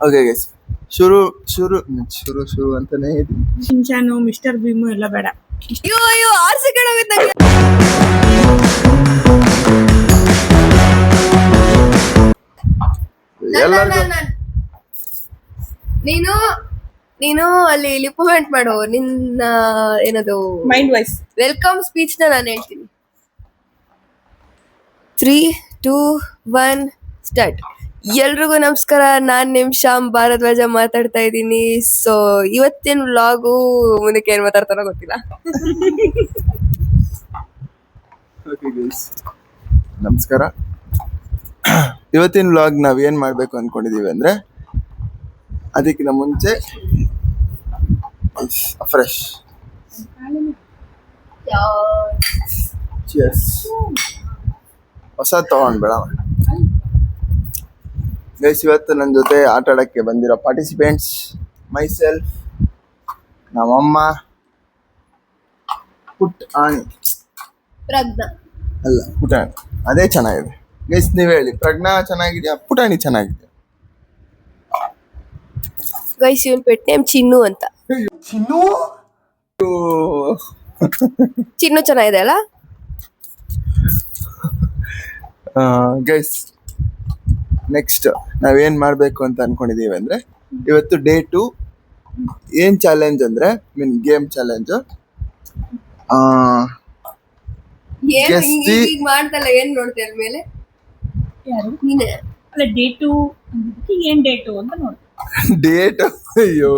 Okay guys, ಶುರು ಶುರು ಶುರು ಶುರು ಅಂತಾನೆ ಇದೆ. ಶಿಂಚಾನು ಮಿಸ್ಟರ್ ಭೀಮು ಎಲ್ಲ ಬೇಡ. ಅಯ್ಯೋ 6 ಸೆಕೆಂಡ್ ಆಗುತ್ತೆ ನಂಗೆ. ನೀನು ಅಲ್ಲಿ ಲಿಪಮೆಂಟ್ ಮಾಡು. ನಿನ್ನ ಏನದು ಮೈಂಡ್ ವಾಯ್ಸ್ ವೆಲ್ಕಮ್ ಸ್ಪೀಚ್ ನ ನಾನು ಹೇಳ್ತೀನಿ. 3, 2, 1 ಸ್ಟಾರ್ಟ್. ಎಲ್ರಿಗೂ ನಮಸ್ಕಾರ. ನಾನ್ ನಿಮ್ ಶ್ಯಾಮ್ ಭಾರದ್ವಾಜ ಮಾತಾಡ್ತಾ ಇದ್ದೀನಿ. ಸೊ ಇವತ್ತಿನ ವ್ಲಾಗು ಮುಂದಕ್ಕೆ ಏನ್ ಮಾತಾಡ್ತಾರೋ ಗೊತ್ತಿಲ್ಲ. ಓಕೆ ಗೈಸ್, ನಮಸ್ಕಾರ. ಇವತ್ತಿನ ವ್ಲಾಗ್ ನಾವ್ ಏನ್ ಮಾಡ್ಬೇಕು ಅನ್ಕೊಂಡಿದೀವಿ ಅಂದ್ರೆ, ಅದಕ್ಕಿಂತ ಮುಂಚೆ ಫ್ರೆಶ್ ಹೊಸ ತಗೊಂಡ್ಬೇಡ ಗೈಸ್. ಇವತ್ತು ನನ್ನ ಜೊತೆ ಆಟ ಆಡಕ್ಕೆ ಬಂದಿರೋ ಪಾರ್ಟಿಸಿಪೆಂಟ್ಸ್ ಮೈ ಸೆಲ್ಫ್, ನಮ್ಮಮ್ಮ, ಪುಟ್ ಆಣಿ ಪ್ರಜ್ಞಾ ಅಲ್ಲ ಪುಟಾಣಿ, ಅದೇ ಚೆನ್ನಾಗಿದೆ ಗೈಸ್. ನೀವ್ ಹೇಳಿ, ಪ್ರಜ್ಞಾ ಚೆನ್ನಾಗಿದ್ಯಾ ಪುಟಾಣಿ ಚೆನ್ನಾಗಿದ್ಯಾ? ಗೈಸ್ ಇವನ್ ಪೆಟ್ ನೇಮ್ ಚಿನ್ನು ಅಂತ. ಚಿನ್ನು ಚೆನ್ನಾಗಿದೆ ಅಲ್ಲ ಗೈಸ್. ನೆಕ್ಸ್ಟ್ ನಾವೇನ್ ಮಾಡ್ಬೇಕು ಅಂತ ಅನ್ಕೊಂಡಿದೀವಿ ಅಂದ್ರೆ, ಇವತ್ತು ಡೇ 2. ಏನ್ ಚಾಲೆಂಜ್ ಅಂದ್ರೆ, ಗೇಮ್ ಚಾಲೆಂಜ್. ಮಾಡ್ತಲ್ಲ ಏನ್ ನೋಡ್ತೀಯ ಮೇಲೆ ಯಾರು ನೀನೆ ಅಲ್ಲ ಡೇಟು ಏನ್ ಡೇಟು ಅಂತ ನೋಡಿ. ಡೇಟ್, ಅಯ್ಯೋ,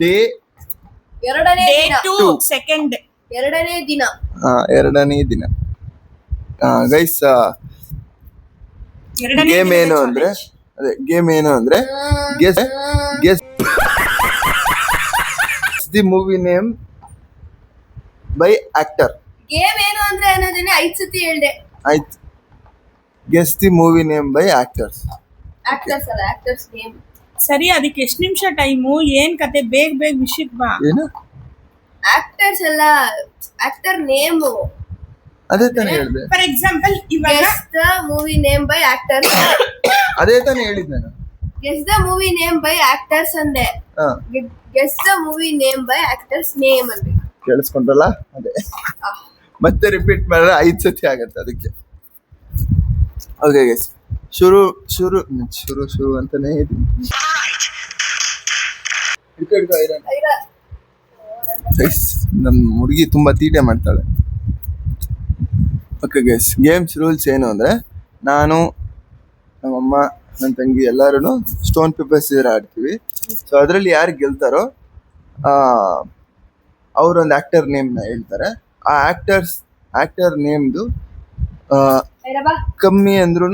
ಡೇ ಎರಡನೇ ದಿನ. ಸೆಕೆಂಡ್ ಎರಡನೇ ದಿನ. ಎರಡನೇ ದಿನ ಗೈಸ್. ಗೇಮ್ ಏನು ಅಂದ್ರೆ, guess the movie name by actor. Game ಏನು ಅಂದ್ರೆ ಅನ್ನೋದನ್ನ 5 ಸತಿ ಹೇಳ್ದೆ. ಆಯ್ತು, guess the movie name by actors. Actors ಅಲ್ಲ, ಆಕ್ಟರ್ಸ್ ನೇಮ್. ಸರಿ, ಅದಕ್ಕೆ ಎಷ್ಟು ನಿಮಿಷ ಟೈಮು? ಏನ್ ಕತೆ? ಬೇಗ ವಿಷಯಕ್ಕೆ ಬಾ. ಏನು ಆಕ್ಟರ್ಸ್ ಅಲ್ಲ, ಆಕ್ಟರ್ ನೇಮ್. ಅದೇ ತಾನೇ ಹೇಳಿದೆ. ಫಾರ್ ಎಕ್ಸಾಂಪಲ್ ಇವಾಗ guess the movie name by actors. ಅದೇ ತಾನೇ ಹೇಳಿದ್ ನಾನು. Guess the movie name by actors ಅಂದೆ. Guess the movie name by actors name ಅಂದೆ. ಕೇಳಿಸ್ಕೊಂಡ್ರಲ್ಲ? ಅದೇ ಮತ್ತೆ ರಿಪೀಟ್ ಮಾಡಿದ್ರೆ 5 ಸತಿ ಆಗತ್ತೆ ಅದಕ್ಕೆ. ಓಕೆ ಗೈಸ್, ಶುರು ಶುರು ಶುರು ಶುರು ಅಂತಾನೆ ಇದೆ. ನಮ್ಮ ಹುಡುಗಿ ತುಂಬಾ ತೀಟೆ ಮಾಡ್ತಾಳೆ. ಓಕೆ ಗೈಸ್, ಗೇಮ್ಸ್ ರೂಲ್ಸ್ ಏನು ಅಂದ್ರೆ, ನಾನು, ನಮ್ಮಮ್ಮ, ನನ್ನ ತಂಗಿ ಎಲ್ಲರೂ ಸ್ಟೋನ್ ಪೇಪರ್ ಸೀಸರ್ ಆಡ್ತೀವಿ. ಸೊ ಅದರಲ್ಲಿ ಯಾರು ಗೆಲ್ತಾರೋ ಅವರೊಂದು ಆಕ್ಟರ್ ನೇಮ್ನ ಹೇಳ್ತಾರೆ. ಆ ಆಕ್ಟರ್ ನೇಮ್ದು ಕಮ್ಮಿ ಅಂದ್ರೂ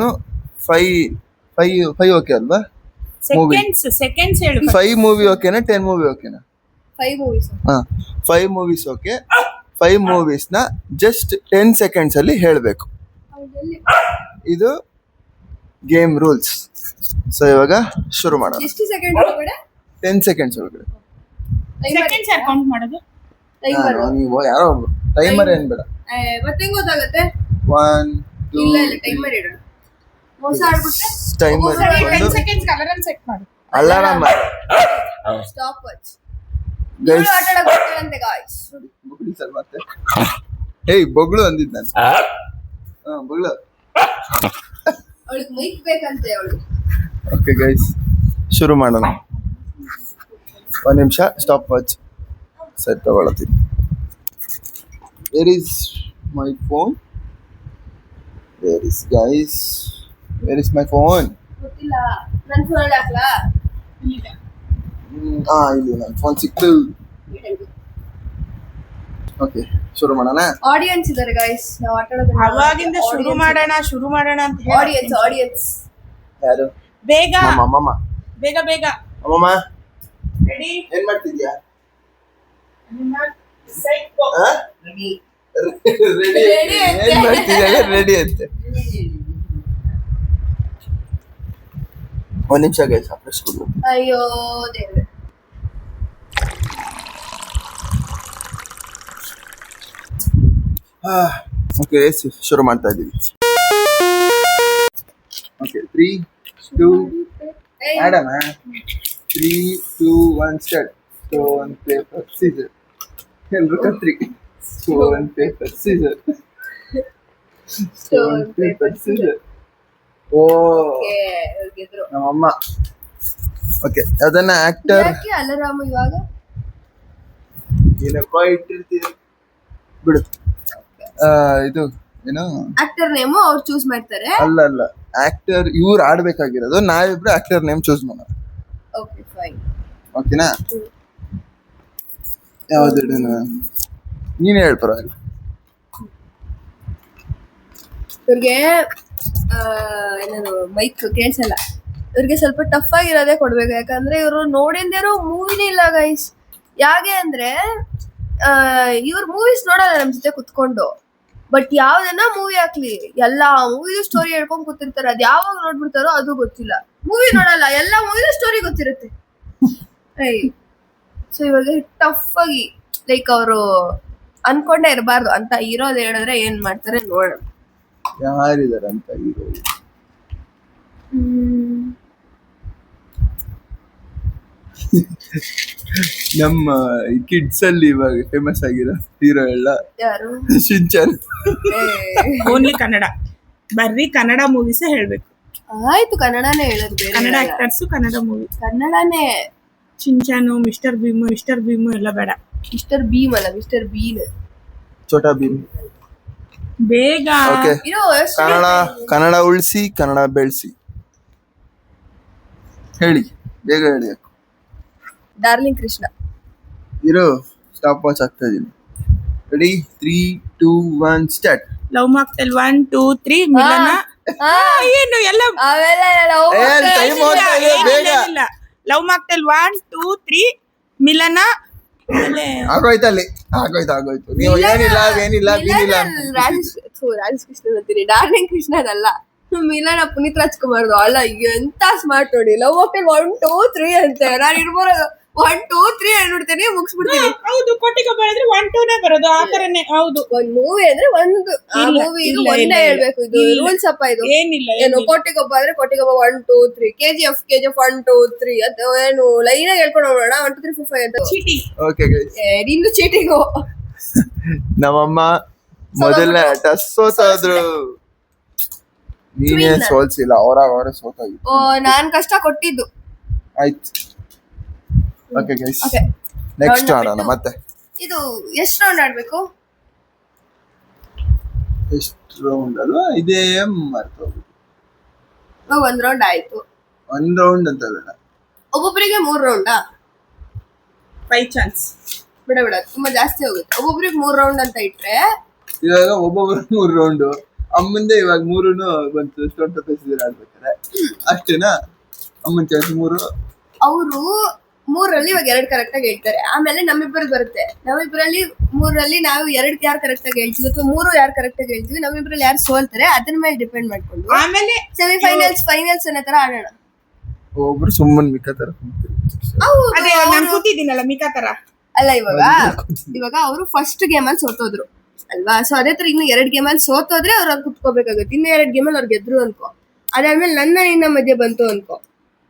5 ಓಕೆ ಅಲ್ವಾ? ಸೆಕೆಂಡ್ಸ್ ಹೇಳು. 5 ಮೂವಿ ಓಕೆನಾ? 10 ಮೂವಿ ಓಕೆನಾ? 5 ಮೂವೀಸ್. 5 movies okay. 5 ಮೂವೀಸ್ನ ಜಸ್ಟ್ 10 ಸೆಕೆಂಡ್ಸ್ ಅಲ್ಲಿ ಹೇಳಬೇಕು. ಇದು ಗೇಮ್ ರೂಲ್ಸ್. ಸೊ ಇವಾಗ ಶುರು ಮಾಡೋಣ. ಎಷ್ಟು ಸೆಕೆಂಡ್ ಒಳಗಡೆ? 10 ಸೆಕೆಂಡ್ಸ್ ಒಳಗಡೆ. ಸೆಕೆಂಡ್ಸ್ ಯಾರು ಕೌಂಟ್ ಮಾಡೋದು? ನೀವು ಯಾರೋ ಟೈಮರ್ ಏನ್ ಬೇಡ. ಮತ್ತೆ ಹೆಂಗ್ ಗೊತ್ತಾಗುತ್ತೆ? 1 2 ಇಲ್ಲ ಟೈಮರ್ ಇಡೋಣ. ಮೋಸ ಆಡ್ಬಿಟ್ರೆ ಟೈಮರ್ 10 ಸೆಕೆಂಡ್ಸ್ ಅಲಾರಂ ಸೆಟ್ ಮಾಡು. Alarm stop watch. ಗೈಸ್, ಆಟ ಆಡಕ್ಕೆ ಗೊತ್ತಿಲ್ಲಂತೆ ಗಾಯ್ಸ್. ಬೊಗಳಿ ಸರ್ ಮತ್ತೆ. ಹೇಯ್ ಬೊಗಳು ಅಂದಿದ್ದು ನಾನು. ಬೊಗಳು. ಅವಳಿಗೆ ಮೈಕ್ ಬೇಕಂತೆ ಅವಳು. ಓಕೆ ಗೈಸ್, ಶುರು ಮಾಡೋಣ. 1 ನಿಮಿಷ ಸ್ಟಾಪ್ ವಾಚ್ ಸೆಟ್ ತಗೊಳತ್ತೀನಿ. Where is my phone? Where is guys? Where is my phone? ಗೊತ್ತಿಲ್ಲ. ನನ್ನ ಫೋನ್ ಹಾಕ್ಲಾ? ಇಲ್ಲ ಇಲ್ಲಿ ನನ್ನ ಫೋನ್ ಸಿಕ್ತು. ಓಕೆ, ಶುರು ಮಾಡೋಣ. ಆಡಿಯನ್ಸ್ ಇದ್ದಾರೆ ಗಾಯ್ಸ್. ನಾವು ಆಟ ಆಡೋದು ಅವಾಗಿಂದ ಶುರು ಮಾಡೋಣ ಅಂತ ಹೇಳಿ. ಆಡಿಯನ್ಸ್ ಯಾರು? ಬೇಗ ಅಮ್ಮಮ್ಮ. ಬೇಗ ಅಮ್ಮಮ್ಮ ರೆಡಿ? ಏನ್ ಮಾಡ್ತಿದ್ಯಾ? ರೆಡಿ. ರೆಡಿ ಏನ್ ಮಾಡ್ತಿದ್ಯಾ? ರೆಡಿ ಅಂತೆ. 1 ನಿಮಿಷ ಗೈಸ್, ಫ್ರೆಶ್ ಕೊಡು. ಅಯ್ಯೋ ದೇವ್ರೆ. ಓಕೆ, ಶುರು ಮಾಡ್ತಾ ಇದ್ದೀವಿ. ಓಕೆ, 3 2 ಆಡೋಣ 3, 2, 1 ಸ್ಟಾರ್ಟ್. Stone paper scissor. ಎಲ್ರು ಕತ್ರಿ. Stone paper scissor. Stone paper scissor. ಓ ಗೆದ್ರು. ನಮ್ಮಮ್ಮ. ಓಕೆ ಅದನ್ನ ಆಕ್ಟರ್ ಯಾಕೆ ಅಲರಾಮ್ ಇವಾಗ? ಏನಪ್ಪ ಇಟ್ಟಿರ್ತೀವಿ ಬಿಡು. ಇದು ಏನು ಆಕ್ಟರ್ ನೇಮು ಅವ್ರು ಚೂಸ್ ಮಾಡ್ತಾರೆ. ಅಲ್ಲ ಆಕ್ಟರ್ ಇವ್ರು ಆಡ್ಬೇಕಾಗಿರೋದು, ನಾವಿಬ್ರು ಆಕ್ಟರ್ ನೇಮ್ ಚೂಸ್ ಮಾಡೋಣ. Okay fine. ಓಕೆನಾ? ಯಾವ್ದು ನೀನ್ ಹೇಳ ಪರವಾಗಿಲ್ಲ. ಇವ್ರಿಗೆ ಏನಾದ್ರು ಮೈಕ್ ಕೇಳಿಸಲ್ಲ. ಇವ್ರಿಗೆ ಸ್ವಲ್ಪ ಟಫ್ ಆಗಿರೋದೇ ಕೊಡ್ಬೇಕು, ಯಾಕಂದ್ರೆ ಇವರು ನೋಡಿಂದೇನೋ ಮೂವಿನೇ ಇಲ್ಲ ಗೈಸ್. ಯಾಕೆ ಅಂದ್ರೆ ಇವ್ರು ಮೂವೀಸ್ ನೋಡಲ್ಲ ನಮ್ ಜೊತೆ ಕುತ್ಕೊಂಡು. ಬಟ್ ಯಾವ್ದನ್ನ ಮೂವಿ ಹಾಕ್ಲಿ ಎಲ್ಲಾ ಮೂವಿದು ಸ್ಟೋರಿ ಹೇಳ್ಕೊಂಡ್ ಕೂತಿರ್ತಾರೆ. ಅದ್ ಯಾವಾಗ ನೋಡ್ಬಿಡ್ತಾರೋ ಅದು ಗೊತ್ತಿಲ್ಲ. ಮೂವಿ ನೋಡಲ್ಲ, ಎಲ್ಲಾ ಮೂವಿದು ಸ್ಟೋರಿ ಗೊತ್ತಿರುತ್ತೆ. ಸೊ ಇವಾಗ ಟಫ್ ಆಗಿ ಲೈಕ್ ಅವರು ಅನ್ಕೊಂಡೇ ಇರಬಾರ್ದು ಅಂತ ಇರೋದು ಹೇಳಿದ್ರೆ ಏನ್ ಮಾಡ್ತಾರೆ ನೋಡೋಣ. ಯಾರಿದಾರೆ ಅಂತ ಹೀರೋ? ನಮ್ಮ ಕಿಡ್ಸ್ ಅಲ್ಲಿ ಇವಾಗ ಫೇಮಸ್ ಆಗಿರೋ ಹೀರೋ ಎಲ್ಲ ಯಾರು? ಶಿಂಚಾನ್. ಓನ್ಲಿ ಕನ್ನಡ, ಬರ್ರಿ ಕನ್ನಡ ಮೂವೀಸ್ ಹೇಳ್ಬೇಕು. ಆಯ್ತು, ಕನ್ನಡನೇ ಹೇಳೋದು, ಬೇರೆ ಕನ್ನಡ ಹೇಳಲ್ಲ. Actors Kannada movie. ಕನ್ನಡನೇ. ಚಿಂಚಾನು, ಮಿಸ್ಟರ್ ಭೀಮು ಎಲ್ಲ ಬೇಡ. ಮಿಸ್ಟರ್ ಭೀಮ್ ಅಲ್ಲ, ಮಿಸ್ಟರ್ ಬೀನ್. ಚೋಟಾ ಭೀಮ್. ಬೇಗ. ಓಕೆ ಕನ್ನಡ ಉಳಿಸಿ, ಕನ್ನಡ ಬೆಳೆಸಿ. ಹೇಳಿ, ಬೇಗ ಹೇಳಿ. ಡಾರ್ಲಿಂಗ್ ಕೃಷ್ಣ. ಇರೋ ಸ್ಟಾಪ್ ವಾಚ್ ಆಗ್ತಾ ಇದೀನಿ. Ready 3, 2, 1 start. ಲವ್ ಮಾಕ್ಟೆಲ್ 1, 2, 3 ಮಿಲನ. ಏನು ಎಲ್ಲ ಟೈಮ್ ಹೋಗ್ತಾ ಇದೆ, ಬೇಗ. ಲವ್ ಮಾಕ್ಟೆಲ್ 1, 2, 3 ಮಿಲನ. ಆಗೋಯ್ತು ನೀವು ಏನಿಲ್ಲ ರಾಜೇಶ್ ಕೃಷ್ಣ ಅಂತೀರಿ, ಡಾರ್ಲಿಂಗ್ ಕೃಷ್ಣ ಅದಲ್ಲ. ಮಿಲನ ಪುನೀತ್ ರಾಜ್ಕುಮಾರ್ದು. ಅಲ್ಲ, ಎಂತ ಸ್ಮಾರ್ಟ್ ನೋಡಿ. ಲವ್ ಮಾಕ್ಟೆಲ್ 1, 2, 3 ಅಂತ ನಾನು ಇರ್ಬೋದು 1, 2, 3 ಹೇಳ್ಬಿಡ್ತೀನಿ, ಮುಗಿಸ್ಬಿಡ್ತೀನಿ. ಹೌದು, ಕೊಟ್ಟಿಗೊಬ್ಬ ಹೇಳಿದ್ರೆ 1, 2 ಬರೋದು ಆ ತರನೇ. ಹೌದು, ಒಂದ್ ಮೂವಿ ಅಂದ್ರೆ ಒಂದು ಮೂವಿ ಇದು ಒಂದೇ ಹೇಳ್ಬೇಕು. ಇದು ರೂಲ್ಸ್ ಅಪ್ಪ. ಇದು ಏನಿಲ್ಲ. ಏನು ಕೊಟ್ಟಿಗೊಬ್ಬ ಅಂದ್ರೆ ಕೊಟ್ಟಿಗೊಬ್ಬ 1, 2, 3. KGF 1, 2, 3 ಅದು ಏನು ಲೈನ್ ಆಗಿ ಹೇಳ್ಕೊಂಡು ಹೋಗೋಣ. 1, 2, 3, 4, 5 ಅಂತ. ಚೀಟಿಂಗ್. ಓಕೆ ಗೈಸ್, ನಿಂದು ಚೀಟಿಂಗು. ನಮ್ಮಮ್ಮ ಮೊದಲನೇ ಆಟ ಸೋತಾದ್ರು. ನೀನೇ ಸೋಲ್ಸಿಲ್ಲ, ಅವರೇ ಸೋತಾಗಿತ್ತು. ನಾನ್ ಕಷ್ಟ ಕೊಟ್ಟಿದ್ದು. ಆಯ್ತು. Okay guys, Okay. ನೆಕ್ಸ್ಟ್ ಆಡೋಣ ಮತ್ತೆ. ಇದು ಎಷ್ಟು ರೌಂಡ್ ಆಡ್ಬೇಕು? ಎಷ್ಟು ರೌಂಡ್ ಅಲ್ವಾ? ಇದೇ ಮರ್ತೋಗ್ಬಿಟ್ಟು. ಒಂದ್ ರೌಂಡ್ ಆಯ್ತು. 1 ರೌಂಡ್ ಅಂತ ಬೇಡ, ಒಬ್ಬೊಬ್ಬರಿಗೆ 3 ರೌಂಡಾ? By chance. ಬಿಡ ತುಂಬಾ ಜಾಸ್ತಿ ಹೋಗುತ್ತೆ. ಒಬ್ಬೊಬ್ರಿಗೆ 3 ರೌಂಡ್ ಅಂತ ಇಟ್ರೆ ಇವಾಗ ಒಬ್ಬೊಬ್ರು 3 ರೌಂಡ್. ಅಮ್ಮಂದೆ ಇವಾಗ 3 ಬಂತು. ಸ್ಟೋನ್ ಪೇಪರ್ ಸೀಸರ್ ಆಡ್ಬೇಕಾರೆ ಅಷ್ಟೇನಾ? ಅಮ್ಮನ ಚಾನ್ಸ್ 3. ಅವರು 3ರಲ್ಲಿ ಇವಾಗ 2 ಕರೆಕ್ಟ್ ಆಗಿ ಹೇಳ್ತಾರೆ. ಆಮೇಲೆ ನಮ್ಮಿಬ್ಬರಿಗೆ ಬರುತ್ತೆ. ನಮ್ಮಿಬ್ಬರಲ್ಲಿ 3ರಲ್ಲಿ ನಾವು 2 ಯಾರು ಕರೆಕ್ಟ್ ಆಗಿ ಹೇಳ್ತೀವಿ ಅಥವಾ 3 ಯಾರು ಕರೆಕ್ಟ್ ಆಗಿ ಹೇಳ್ತೀವಿ, ನಮ್ಮಿಬ್ಬರಲ್ಲಿ ಯಾರು ಸೋಲ್ತಾರೆ ಅದನ್ನ ಮೇಲೆ ಡಿಪೆಂಡ್ ಮಾಡ್ಕೊಂಡು ಆಮೇಲೆ ಫೈನಲ್ಸ್ ಅನ್ನೋ ತರ ಆಡೋಣ. ಒಬ್ರು ಸುಮ್ಮನೆ ಮಿಕ್ಕ ತರ ಅದೇ ನಾನು ಕೂತಿದ್ದೀನಲ್ಲ ಮಿಕಾ ತರ. ಅಲ್ಲ, ಇವಾಗ ಅವರು ಫಸ್ಟ್ ಗೇಮಲ್ಲಿ ಸೋತೋದ್ರು ಅಲ್ವಾ? ಸೊ ಅದೇ ತರ ಇನ್ನು 2 ಗೇಮಲ್ಲಿ ಸೋತೋದ್ರೆ ಅವ್ರು ಕುತ್ಕೋಬೇಕಾಗುತ್ತೆ. ಇನ್ನು 2 ಗೇಮಲ್ಲಿ ಅವ್ರು ಗೆದ್ರು ಅನ್ಕೋ. ಅದಾದ್ಮೇಲೆ ನಿನ್ನ ಮಧ್ಯೆ ಬಂತು ಅನ್ಕೋ.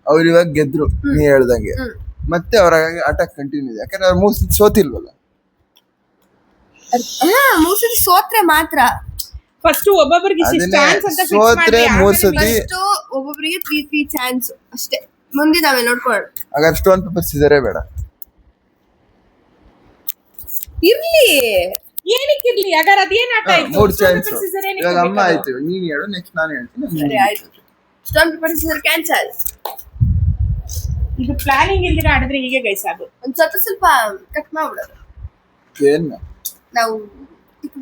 ಅವ್ರು ಇವಾಗ ಗೆದ್ರು ನೀ ಹೇಳ್ದಂಗೆ. ಮತ್ತೆ ಅವ್ರ ಆಟ ಕಂಟಿನ್ಯೂ ಇದೆ, ಯಾಕಂದ್ರೆ ಅವ್ರು 3 ಸೋತಿಲ್ವಲ್ಲ. ಮೂಸತಿ ಸೋತ್ರೆ ಮಾತ್ರ. ಫಸ್ಟ್ ಒಬ್ಬೊಬ್ಬರಿಗೆ ಚಾನ್ಸ್ ಅಂತ ಫಿಕ್ಸ್ ಸೋತ್ರೆ ಮಾಡಿ 3 ಸತಿ. ಒಬ್ಬೊಬ್ಬರಿಗೆ 3 ಚಾನ್ಸ್ ಅಷ್ಟೇ. ಮುಂದೆ ನಾವೇ ನೋಡ್ಕೊಳ್ಳೋಣ. ಹಾಗಾದ್ರೆ ಸ್ಟೋನ್ ಪೇಪರ್ ಸೀಸರೇ ಬೇಡ. ಇರ್ಲಿ, ಏನಕ್ಕಿರ್ಲಿ? ಹಾಗಾದ್ರೆ ಅದೇನ್ ಆಟ ಆಯ್ತು? 3 ಚಾನ್ಸ್. ಇವಾಗ ಅಮ್ಮ ಆಯ್ತು, ನೀನ್ ಹೇಳು, ನೆಕ್ಸ್ಟ್ ನಾನು ಹೇಳ್ತೀನಿ. ಸರಿ ಆಯ್ತು. Stone paper scissor cancel. ಇದು ಪ್ಲಾನಿಂಗ್ ಇಲ್ದಿರ ಆಡಿದ್ರೆ ಹೀಗೆ ಗೈಸ್ ಅದು. ಒಂದ್ ಸ್ವಲ್ಪ ಕಟ್ ಮಾಡ್ಬಿಡೋದು. ಏನ್ ನಾವು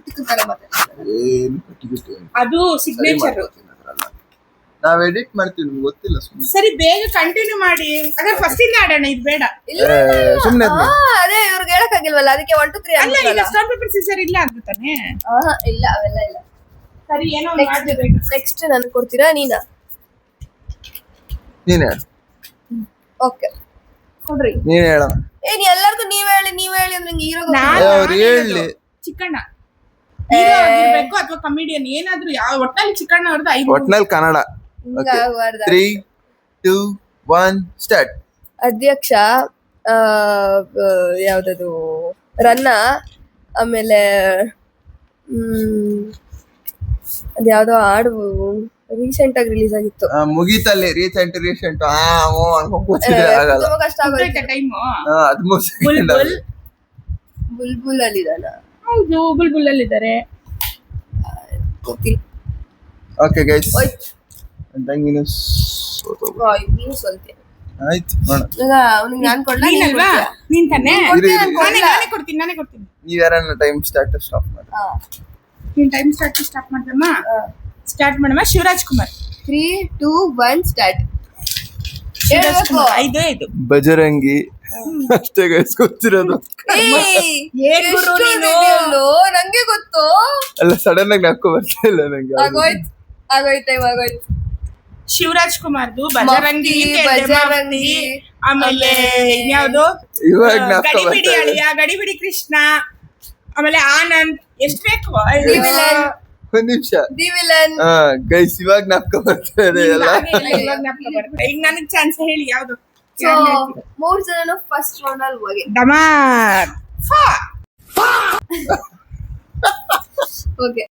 ಟಿಕ್ ತರ ಮಾತಾಡ್ತೀವಿ. ಏನು ಕಟ್ಟಿಗಿಟ್ಟು ಅದು ಸಿಗ್ನೇಚರ್. ನಾವ್ ಎಡಿಟ್ ಮಾಡ್ತೀವಿ, ನಿಮ್ಗೆ ಗೊತ್ತಿಲ್ಲ. ಸುಮ್ಮನೆ ಸರಿ, ಬೇಗ ಕಂಟಿನ್ಯೂ ಮಾಡಿ. ಹಾಗಾದ್ರೆ ಫಸ್ಟ್ ಇಂದ ಆಡೋಣ, ಇದು ಬೇಡ. ಸುಮ್ಮನೆ ಅದೇ ಇವ್ರಿಗೆ ಹೇಳಕ್ಕಾಗಿಲ್ವಲ್ಲ, ಅದಕ್ಕೆ 1, 2, 3 ಅಲ್ಲ, ಈಗ ಸ್ಟೋನ್ ಪೇಪರ್ ಸೀಸರ್ ಇಲ್ಲ ಅಂತಾನೆ. ಇಲ್ಲ, ಅವೆಲ್ಲ ಇಲ್ಲ. ಸರಿ, ಏನೋ ಮಾಡ್ಬೇಕು. ನೆಕ್ಸ್ಟ್ ನನ್ ಕೊಡ್ತೀರಾ ನೀನಾ? ನೀನ್ ಹೇಳು. ಓಕೆ, ಕೊಡ್ರಿ. ನೀನ್ ಹೇಳೋಣ. ಏನ್ ಎಲ್ಲರಿಗೂ ನೀವ್ ಹೇಳಿ ಅಂದ್ರೆ ನಂಗೆ ಹೀರೋ ಅವ್ರು ಹೇಳಿ. ಚಿಕ್ಕಣ್ಣ ಹೀರೋ ಆಗಿರ್ಬೇಕು ಅಥವಾ ಕಮಿಡಿಯನ್, ಏನಾದ್ರೂ ಯಾವ ಒಟ್ಟಲ್ಲಿ ಚಿಕ್ಕಣ್ಣ ಅವ್ರದ್ದು 5. ಒಟ್ನಲ್ಲಿ ಕನ್ನಡ. 3, 2, 1 ಸ್ಟಾರ್ಟ್. ಅಧ್ಯಕ್ಷ, ಯಾವ್ದದು ರನ್ನ, ಆಮೇಲೆ ಅದ್ಯಾವ್ದೋ ಹಾಡು ರೀಸೆಂಟ್ ಆಗಿ ರಿಲೀಸ್ ಆಗಿತ್ತು. ಮುಗೀತಲ್ಲಿ ರೀಸೆಂಟ್ ಆಗಲ್ಲ. ತುಂಬಾ ಕಷ್ಟ ಆಗೋಯ್ತು. Time 13 second. ಬುಲ್ಬುಲ್ ಬುಲ್ಬುಲ್ ಅಲ್ಲಿ ಇದಾನ? ಹೌದು, ಬುಲ್ಬುಲ್ ಅಲ್ಲಿ ಇದ್ದಾರೆ. ಗೊತ್ತಿಲ್ಲ. ಓಕೆ ಗೈಸ್, ಹೋಯ್ತು. ತಂಗಿನ ನೀನು ಸೋಲ್ತೆ. ಆಯ್ತು ನೋಡ. ಈಗ ಅವ್ನಿಗೆ ನಾನ್ ಕೊಡ್ಲಾ? ನೀನಲ್ವಾ? ನೀನ್ ತಾನೆ? ಇರಿ, ನಾನೇ ಕೊಡ್ತೀನಿ. ನೀವ್ ಯಾರನ್ನ ಟೈಮ್ ಸ್ಟಾರ್ಟ್ ಸ್ಟಾಪ್ ಮಾಡಿ. ನೀನ್ ಟೈಮ್ ಸ್ಟಾರ್ಟ್ ಮಾಡ್ದಮ್ಮ. ಸ್ಟಾರ್ಟ್ ಮಾಡಮ್ಮ. ಶಿವರಾಜ್ ಕುಮಾರ್. 3, 2, 1 ಸ್ಟಾರ್ಟ್. ಶಿವರಾಜ್ ಕುಮಾರ್ 5 ಬಜರಂಗಿ. ಅಷ್ಟೇ ಗೈಸ್ ಗೊತ್ತಿರೋದು. ಏನ್ ಗುರು ನೀನು? ನಂಗೆ ಗೊತ್ತು. ಅಲ್ಲ, ಸಡನ್ ಆಗಿ ನಾಕೋ ಬರ್ತಾ ಇಲ್ಲ ನಂಗೆ. ಆಗೋಯ್ತು. ಶಿವರಾಜ್ ಕುಮಾರ್ದು ಬಜರಂಗಿ, ಬಜರಂಗಿ, ಆಮೇಲೆ ಇನ್ಯಾವ್ದು ಇವಾಗ ನಾಕೋ ಬರ್ತಾ ಗಡಿಬಿಡಿ ಇದೆ. ಅಳಿಯ, ಗಡಿಬಿಡಿ ಕೃಷ್ಣ, ಆಮೇಲೆ ಆನಂದ್. ಎಷ್ಟ್ ಬೇಕು? ಒಂದ್ ನಿಮಿಷ. The villain. ಗೈಸ್ ಇವಾಗ ನಾಕೋ ಬರ್ತಾ ಇದೆ ಎಲ್ಲ. ಈಗ ನನಗ್ ಚಾನ್ಸ್ ಹೇಳಿ ಯಾವ್ದು? ಸೊ 3 ಜನನು ಫಸ್ಟ್ ರೌಂಡ್ ಅಲ್ಲಿ ಹೋಗಿ. ಡಮಾರ್. ಓಕೆ,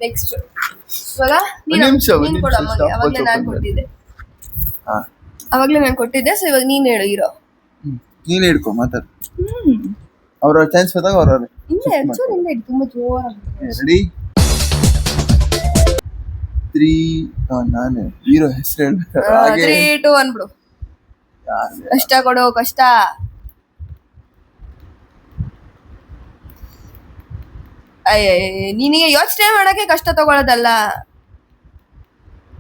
ನೆಕ್ಸ್ಟ್ ಇವಾಗ ಒಂದ್ ನಿಮಿಷ, ನೀನ್ ಕೊಡು ಅಮ್ಮಗೆ. ಅವಾಗ್ಲೇ ನಾನ್ ಕೊಟ್ಟಿದ್ದೆ. ಹಾ, ಅವಾಗ್ಲೇ ನಾನ್ ಕೊಟ್ಟಿದ್ದೆ. ಸೊ ಇವಾಗ ನೀನ್ ಹೇಳು ಹೀರೋ. ನೀನ್ ಹಿಡ್ಕೊ ಮಾತಾಡು. ಅವ್ರವ್ರ ಚಾನ್ಸ್ ಬಂದಾಗ ಅವ್ರವ್ರೆ. ಹಿಂದೆ ಇಡು, ತುಂಬಾ ಜೋರಾಗಿ. ರೆಡಿ 3. ನಾನು ಹೀರೋ ಹೆಸರು ಹೇಳ್ಬೇಕು. ಹಾಗೆ 3, 2, 1 ಬಿಡು. ಕಷ್ಟ ಕೊಡು, ಕಷ್ಟ. ನಿನಗೆ ಯೋಚನೆ ಮಾಡಕ್ಕೆ ಕಷ್ಟ ತಗೊಳ್ಳೋದಲ್ಲ.